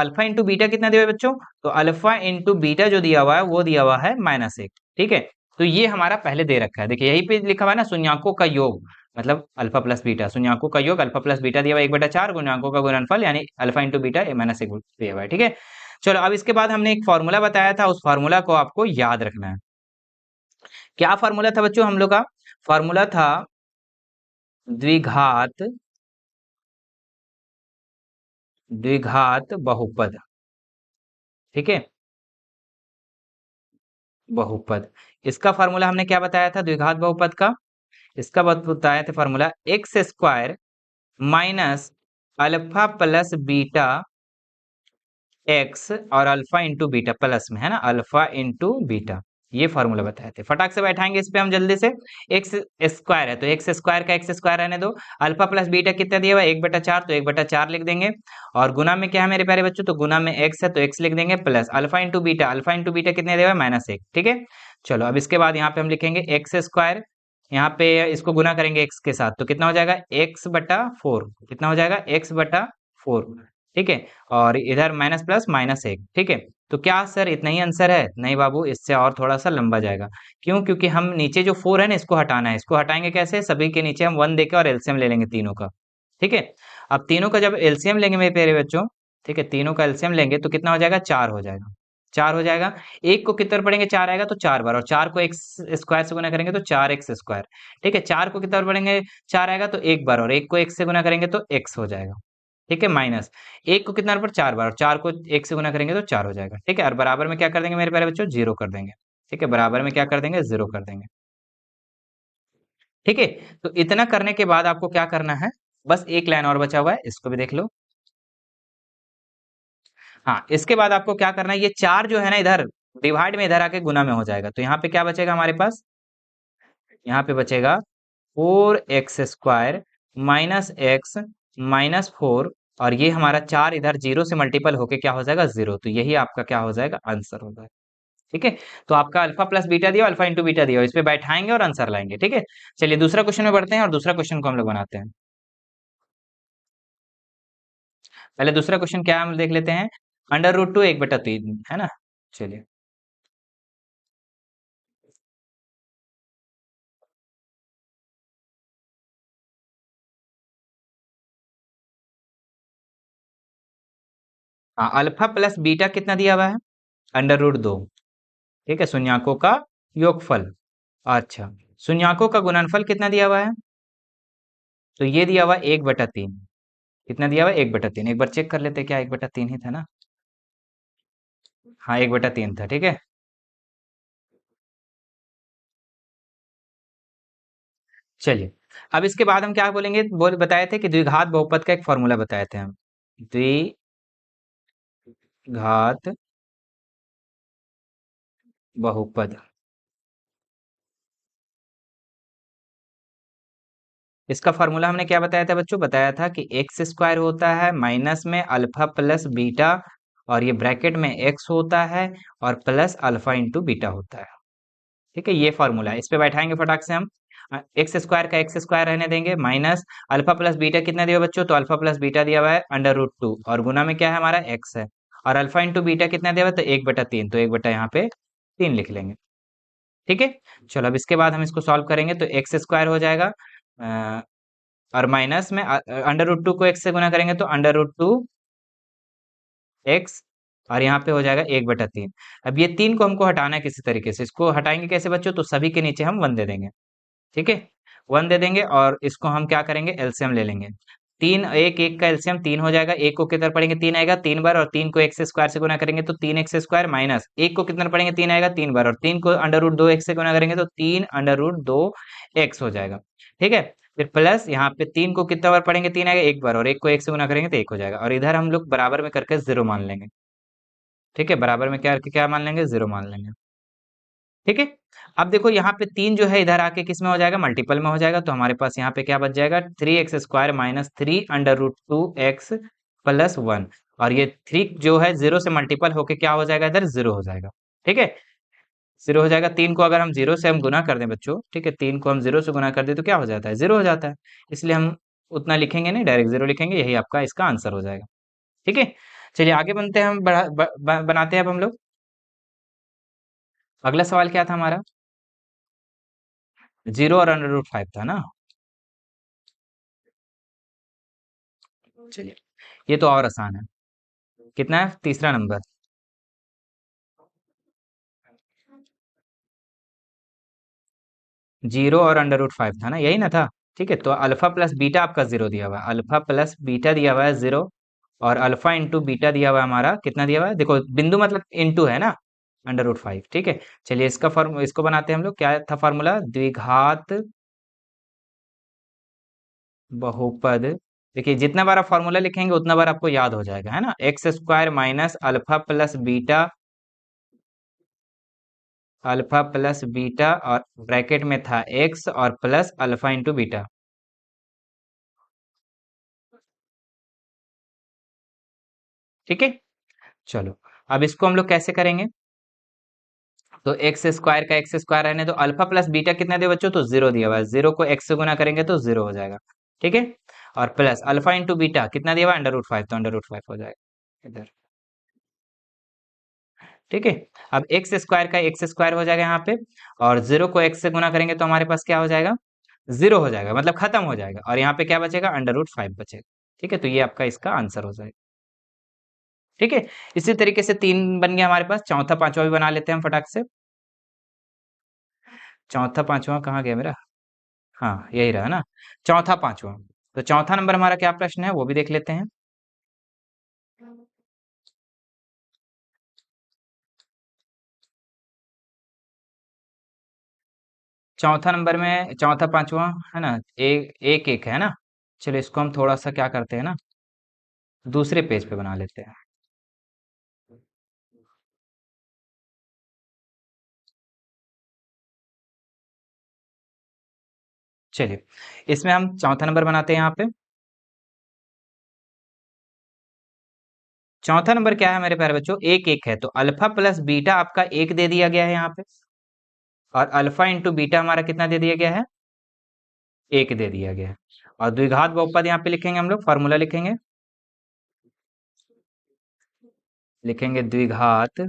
अल्फा इंटू बीटा कितना दिया हुआ है बच्चों, तो अल्फा इंटू बीटा जो दिया हुआ है वो दिया हुआ है -1। ठीक है, तो ये हमारा पहले दे रखा है, देखिए यही पे लिखा हुआ है ना, शून्याकों का योग, मतलब अल्फा प्लस बीटा, शून्याकों का योग अल्फा प्लस बीटा दिया हुआ है 1/4, गुण्याकों का गुणनफल यानी अल्फा इंटू बीटा -1 दिया हुआ है। ठीक है, चलो अब इसके बाद हमने एक फॉर्मूला बताया था, उस फॉर्मूला को आपको याद रखना है। क्या फॉर्मूला था बच्चों हम लोग का, फॉर्मूला था द्विघात द्विघात बहुपद। ठीक है, बहुपद, इसका फॉर्मूला हमने क्या बताया था द्विघात बहुपद का, इसका बताया था formula x square minus alpha plus beta x, और अल्फा इंटू बीटा प्लस में, है ना, अल्फा इंटू बीटा, ये फॉर्मूला बताए थे। फटाक से बैठाएंगे इस पे हम जल्दी से। एक्स स्क्वायर है तो एक्स स्क्वायर का एक्स स्क्वायर रहने दो। अल्फा प्लस बीटा कितना दिया हुआ है, 1/4, तो 1/4 लिख देंगे। और गुना में क्या है मेरे प्यारे बच्चों, तो गुना में एक्स है तो एक्स लिख देंगे, प्लस अल्फा इंटू बीटा कितने दिया हुआ है, -1। ठीक है, चलो अब इसके बाद यहाँ पे हम लिखेंगे एक्स स्क्वायर, यहाँ पे इसको गुना करेंगे एक्स के साथ तो कितना हो जाएगा, x/4, कितना हो जाएगा, x/4। ठीक है, और इधर माइनस प्लस -1। ठीक है, तो क्या सर इतना ही आंसर है, नहीं बाबू, इससे और थोड़ा सा लंबा जाएगा। क्यों, क्योंकि हम नीचे जो 4 है ना इसको हटाना है। इसको हटाएंगे कैसे, सभी के नीचे हम 1 देके और एलसीएम ले लेंगे तीनों का। ठीक है, अब तीनों का जब एलसीएम लेंगे मेरे प्यारे बच्चों, ठीक है, तीनों का एलसीएम लेंगे तो कितना हो जाएगा, 4 हो जाएगा। 4 हो जाएगा, एक को कितना बार पढ़ेंगे, 4 आएगा तो 4 बार, और 4 को एक्स स्क्वायर से गुना करेंगे तो 4x स्क्वायर। ठीक है, 4 को कितना बार पढ़ेंगे, 4 आएगा तो एक बार, और एक को x से गुना करेंगे तो x हो जाएगा। ठीक है, माइनस एक को कितना बार, 4 बार, और 4 को एक से गुना करेंगे तो 4 हो जाएगा। ठीक है, और बराबर में क्या कर देंगे मेरे प्यारे बच्चों, 0 कर देंगे। ठीक है, बराबर में क्या कर देंगे, 0 कर देंगे। ठीक है, तो इतना करने के बाद आपको क्या करना है, बस एक लाइन और बचा हुआ है, इसको भी देख लो। हाँ, इसके बाद आपको क्या करना है, ये 4 जो है ना इधर डिवाइड में इधर आके गुना में हो जाएगा, तो यहाँ पे क्या बचेगा हमारे पास, यहाँ पे बचेगा 4x² माइनस एक्स माइनस 4, और ये हमारा 4 इधर 0 से मल्टीपल होके क्या हो जाएगा, 0, तो यही आपका क्या हो जाएगा, आंसर हो जाएगा। ठीक है, तो आपका अल्फा प्लस बीटा दिया, अल्फा इंटू बीटा दिया, इस पे बैठाएंगे और आंसर लाएंगे। ठीक है, चलिए दूसरा क्वेश्चन में बढ़ते हैं, और दूसरा क्वेश्चन को हम लोग बनाते हैं। पहले दूसरा क्वेश्चन क्या है हम देख लेते हैं, √2 1/3, है ना। चलिए, हाँ, अल्फा प्लस बीटा कितना दिया हुआ है, √2। ठीक है, शून्याकों का योगफल। अच्छा, शून्याकों का गुणनफल कितना दिया हुआ है, तो ये दिया हुआ है 1/3। कितना दिया हुआ है, 1/3, एक बार चेक कर लेते हैं, क्या 1/3 ही था ना, हाँ 1/3 था। ठीक है, चलिए, अब इसके बाद हम क्या बोलेंगे, बताए थे कि द्विघात बहुपद का एक फॉर्मूला बताए थे हम, द्विघात बहुपद। इसका फॉर्मूला हमने क्या बताया था बच्चों? बताया था कि एक्स स्क्वायर होता है माइनस में अल्फा प्लस बीटा, और ये ब्रैकेट में एक्स होता है और प्लस अल्फा इंटू बीटा होता है। ठीक है, ये फॉर्मूला है। इस पे बैठाएंगे फटाक से हम। एक्स स्क्वायर का एक्स स्क्वायर रहने देंगे, माइनस अल्फा प्लस बीटा कितना दिया बच्चों? तो अल्फा प्लस बीटा दिया हुआ है √2, और गुना में क्या है हमारा? एक्स है। और अल्फा इंटू बीटा कितना दिया हुआ है? तो 1/3, तो 1 बटा यहाँ पे 3 लिख लेंगे। ठीक है, चलो अब इसके बाद हम इसको सॉल्व करेंगे तो एक्स स्क्वायर हो जाएगा, और माइनस में √2 को एक्स से गुना करेंगे तो √2 एक्स, और यहाँ पे हो जाएगा 1/3। अब ये 3 को हमको हटाना है किसी तरीके से। इसको हटाएंगे कैसे बच्चों? तो सभी के नीचे हम 1 दे देंगे। ठीक है, 1 दे देंगे और इसको हम क्या करेंगे? एलसीएम ले लेंगे। 3 1 1 का एलसीएम 3 हो जाएगा। 1 को कितना पढ़ेंगे? 3 आएगा 3 बार, और 3 को एक्स स्क्वायर से गुना करेंगे तो 3x² माइनस 1 को कितना पढ़ेंगे? 3 आएगा 3 बार, और 3 को √2 एक्स से गुना करेंगे तो 3 √2 एक्स हो जाएगा। ठीक है, फिर प्लस यहाँ पे 3 को कितना बार पढ़ेंगे? 3 आएगा 1 बार, और 1 को 1 से गुना करेंगे तो 1 हो जाएगा, और इधर हम लोग बराबर में करके 0 मान लेंगे। ठीक है, बराबर में क्या करके क्या मान लेंगे? 0 मान लेंगे। ठीक है, अब देखो यहाँ पे 3 जो है इधर आके किस में हो जाएगा? मल्टीपल में हो जाएगा, तो हमारे पास यहाँ पे क्या बच जाएगा? 3x² माइनस 3 √2 एक्स प्लस 1, और ये 3 जो है 0 से मल्टीपल होके क्या हो जाएगा? इधर 0 हो जाएगा। ठीक है, 0 हो जाएगा। 3 को अगर हम 0 से हम गुना कर दें बच्चों, ठीक है, 3 को हम 0 से गुना कर दें तो क्या हो जाता है? 0 हो जाता है। इसलिए हम उतना लिखेंगे नहीं, डायरेक्ट 0 लिखेंगे, यही आपका इसका आंसर हो जाएगा। ठीक है, चलिए आगे बनते हैं हम, बनाते हैं अब हम लोग। अगला सवाल क्या था हमारा? 0 और √5 था ना? चलिए, ये तो और आसान है। कितना है? तीसरा नंबर। 0 और √5 था ना, यही ना था? ठीक है, तो अल्फा प्लस बीटा आपका 0 दिया हुआ है, अल्फा प्लस बीटा दिया हुआ है 0, और अल्फा इंटू बीटा दिया हुआ है हमारा, कितना दिया हुआ है? देखो बिंदु मतलब इंटू है ना, √5। ठीक है, चलिए इसका फॉर्म इसको बनाते हैं हम लोग। क्या था फॉर्मूला? द्विघात बहुपद। देखिए जितना बार आप फॉर्मूला लिखेंगे उतना बार आपको याद हो जाएगा, है ना? x² minus alpha plus beta, alpha plus beta, और ब्रैकेट में था एक्स, और प्लस अल्फा इंटू बीटा। ठीक है, चलो अब इसको हम लोग कैसे करेंगे? तो x² का x² रहने दो। अल्फा प्लस बीटा कितना दे बच्चों? तो 0 दिया हुआ है। 0 को x से गुना करेंगे तो 0 हो जाएगा। ठीक है, और प्लस अल्फा इंटू बीटा कितना दिया हुआ है? √5, तो √5 हो जाएगा इधर। ठीक है, अब x² का x² हो जाएगा यहाँ पे, और 0 को x से गुना करेंगे तो हमारे पास क्या हो जाएगा? 0 हो जाएगा, मतलब खत्म हो जाएगा, और यहाँ पे क्या बचेगा? √5 बचेगा। ठीक है, तो ये आपका इसका आंसर हो जाएगा। ठीक है, इसी तरीके से 3 बन गया हमारे पास। चौथा पांचवा भी बना लेते हैं हम फटाक से। चौथा पांचवा कहाँ गया मेरा? हाँ, यही रहा ना, चौथा पांचवा। तो चौथा नंबर हमारा क्या प्रश्न है वो भी देख लेते हैं। चौथा नंबर में चौथा पांचवा है ना, एक एक एक है ना। चलो इसको हम थोड़ा सा क्या करते हैं ना, दूसरे पेज पे बना लेते हैं। चलिए, इसमें हम चौथा नंबर बनाते हैं यहाँ पे। चौथा नंबर क्या है मेरे प्यारे बच्चों? एक एक है, तो अल्फा प्लस बीटा आपका एक दे दिया गया है यहाँ पे, और अल्फा इंटू बीटा हमारा कितना दे दिया गया है? एक दे दिया गया है। और द्विघात बहुपद यहाँ पे लिखेंगे हम लोग, फॉर्मूला लिखेंगे। लिखेंगे द्विघात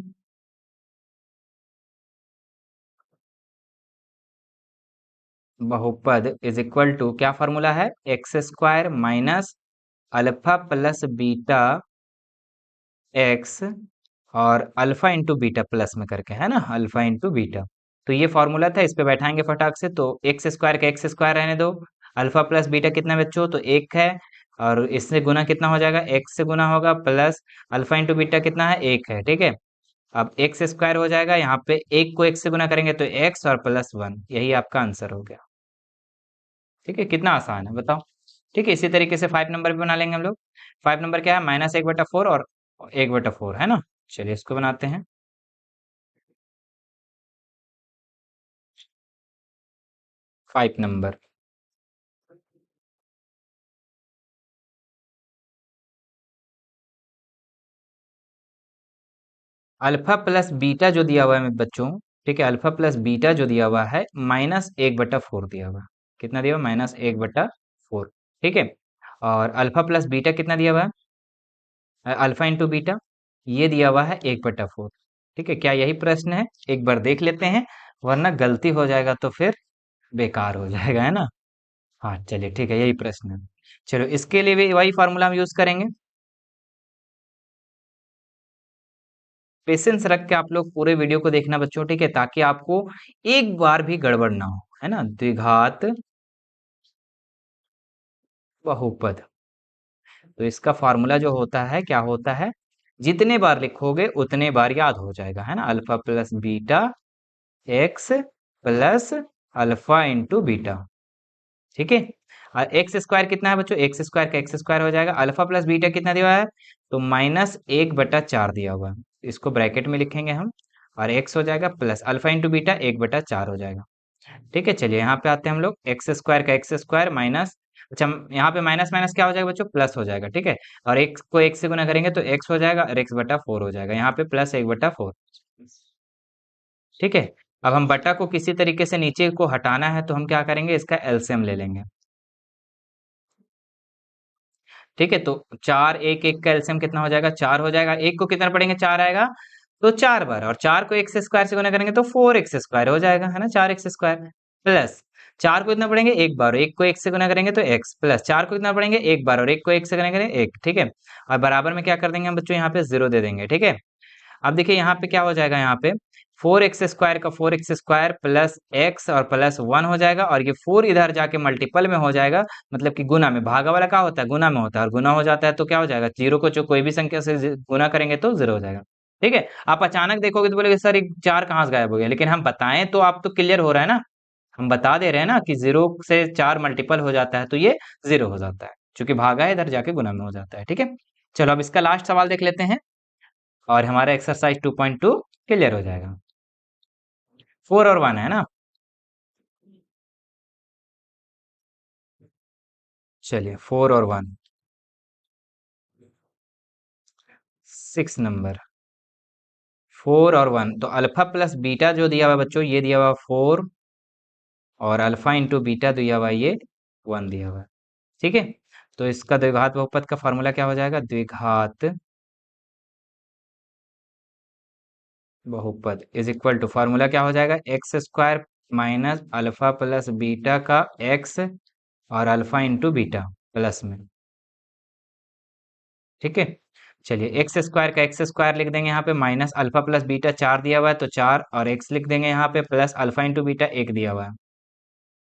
बहुपद इज इक्वल टू, क्या फॉर्मूला है? x² minus alpha plus beta x, और अल्फा इंटू बीटा प्लस में करके, है ना, अल्फा इंटू बीटा। तो ये फॉर्मूला था, इस पे बैठाएंगे फटाक से। तो x² का x² रहने दो, अल्फा प्लस बीटा कितना बच्चों? तो एक है, और इससे गुना कितना हो जाएगा? x से गुना होगा, प्लस अल्फा इंटू बीटा कितना है? एक है। ठीक है, अब x² हो जाएगा, यहाँ पे एक को x से गुना करेंगे तो x, और प्लस 1, यही आपका आंसर हो गया। ठीक है, कितना आसान है बताओ। ठीक है, इसी तरीके से 5 नंबर भी बना लेंगे हम लोग। 5 नंबर क्या है? -1/4 और 1/4, है ना। चलिए इसको बनाते हैं। 5 नंबर। अल्फा प्लस बीटा जो दिया हुआ है मेरे बच्चों, ठीक है, अल्फा प्लस बीटा जो दिया हुआ है -1/4 दिया हुआ है। कितना दिया हुआ? -1/4। ठीक है, और अल्फा प्लस बीटा कितना दिया हुआ है? अल्फा इंटू बीटा ये दिया हुआ है 1/4। ठीक है, क्या यही प्रश्न है? एक बार देख लेते हैं, वरना गलती हो जाएगा तो फिर बेकार हो जाएगा, है ना? हाँ, चलिए ठीक है, यही प्रश्न है। चलो, इसके लिए भी वही फार्मूला हम यूज करेंगे। पेशेंस रख के आप लोग पूरे वीडियो को देखना बच्चों, ठीक है, ताकि आपको एक बार भी गड़बड़ ना हो, है ना? द्विघात बहुपद। तो इसका फार्मूला जो होता है क्या होता है? जितने बार लिखोगे उतने बार याद हो जाएगा, है ना? Alpha plus beta x plus alpha into beta. ठीक है, और एक्स स्क्वायर कितना है बच्चों? एक्स स्क्वायर का एक्स स्क्वायर हो जाएगा। अल्फा प्लस बीटा कितना दिया हुआ है? तो -1/4 दिया हुआ है। इसको ब्रैकेट में लिखेंगे हम, और एक्स हो जाएगा प्लस अल्फा इंटू बीटा 1/4 हो जाएगा। ठीक है, चलिए यहाँ पे आते हैं हम लोग। एक्स स्क्वायर का एक्स स्क्वायर माइनस, अच्छा यहाँ पे माइनस माइनस क्या हो जाएगा बच्चों? प्लस हो जाएगा। ठीक है, और एक्स को एक्स से गुना करेंगे तो एक्स हो जाएगा, और x/4 हो जाएगा। यहाँ पे +1/4। ठीक है, अब हम बटा को किसी तरीके से नीचे को हटाना है, तो हम क्या करेंगे? इसका एलसीएम ले लेंगे। ठीक है, तो 4 1 1 का एलसीएम कितना हो जाएगा? 4 हो जाएगा। एक को कितना पढ़ेंगे? 4 आएगा तो 4 बार, और 4 को एक्स स्क्वायर से गुना करेंगे तो 4x स्क्वायर हो जाएगा, है ना? 4x स्क्वायर प्लस 4 को कितना पढ़ेंगे? एक बार, एक को एक से गुना करेंगे तो x, प्लस 4 को कितना पढ़ेंगे? एक बार, और एक को एक से गुना करेंगे 1। ठीक है, और बराबर में क्या कर देंगे हम बच्चों? यहाँ पे 0 दे देंगे। ठीक है, अब देखिए यहाँ पे क्या हो जाएगा? यहाँ पे 4x स्क्वायर का 4x स्क्वायर प्लस x और प्लस 1 हो जाएगा, और ये 4 इधर जाके मल्टीपल में हो जाएगा, मतलब कि गुना में। भागा वाला क्या होता है? गुना में होता है, और गुना हो जाता है तो क्या हो जाएगा? जीरो को जो कोई भी संख्या से गुना करेंगे तो 0 हो जाएगा। ठीक है, आप अचानक देखोगे तो बोलोगे सर 4 कहाँ से गायब हो गया, लेकिन हम बताएं तो आप तो क्लियर हो रहा है ना। हम बता दे रहे हैं ना कि 0 से 4 मल्टीपल हो जाता है तो ये 0 हो जाता है, क्योंकि भागा है इधर जाके गुना में हो जाता है। ठीक है, चलो अब इसका लास्ट सवाल देख लेते हैं, और हमारा एक्सरसाइज 2.2 क्लियर हो जाएगा। 4 और 1 है ना? चलिए, 4 और 1, 6 नंबर। 4 और 1, तो अल्फा प्लस बीटा जो दिया हुआ है बच्चों, ये दिया हुआ 4, और अल्फा इंटू बीटा दिया हुआ ये 1 दिया हुआ है। ठीक है, तो इसका द्विघात बहुपद का फॉर्मूला क्या हो जाएगा? द्विघात बहुपद इज इक्वल टू, फॉर्मूला क्या हो जाएगा? X square minus alpha plus beta का एक्स, और अल्फा इंटू बीटा प्लस में। ठीक है, चलिए एक्स स्क्वायर का एक्स स्क्वायर लिख देंगे यहाँ पे, माइनस अल्फा प्लस बीटा 4 दिया हुआ है तो 4, और एक्स लिख देंगे यहाँ पे, प्लस अल्फा इंटू बीटा 1 दिया हुआ है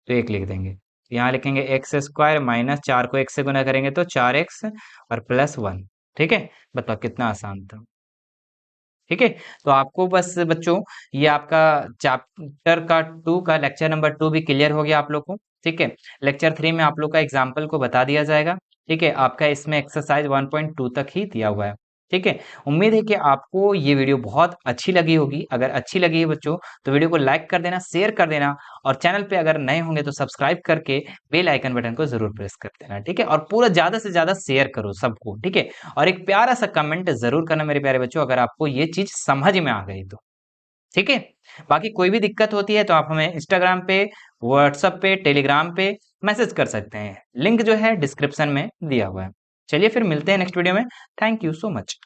तो 1 लिख देंगे। यहाँ लिखेंगे एक्स स्क्वायर माइनस 4 को x से गुना करेंगे तो 4x, और प्लस 1। ठीक है, बताओ कितना आसान था। ठीक है, तो आपको बस बच्चों ये आपका चैप्टर का 2 का लेक्चर नंबर 2 भी क्लियर हो गया आप लोग को। ठीक है, लेक्चर 3 में आप लोग का एग्जाम्पल को बता दिया जाएगा। ठीक है, आपका इसमें एक्सरसाइज 1.2 तक ही दिया हुआ है। ठीक है, उम्मीद है कि आपको ये वीडियो बहुत अच्छी लगी होगी। अगर अच्छी लगी है बच्चों, तो वीडियो को लाइक कर देना, शेयर कर देना, और चैनल पे अगर नए होंगे तो सब्सक्राइब करके बेल आइकन बटन को जरूर प्रेस कर देना। ठीक है, और पूरा ज्यादा से ज्यादा शेयर करो सबको। ठीक है, और एक प्यारा सा कमेंट जरूर करना मेरे प्यारे बच्चों, अगर आपको ये चीज समझ में आ गई तो। ठीक है, बाकी कोई भी दिक्कत होती है तो आप हमें इंस्टाग्राम पे, व्हाट्सएप पे, टेलीग्राम पे मैसेज कर सकते हैं। लिंक जो है डिस्क्रिप्शन में दिया हुआ है। चलिए फिर मिलते हैं नेक्स्ट वीडियो में। Thank you so much.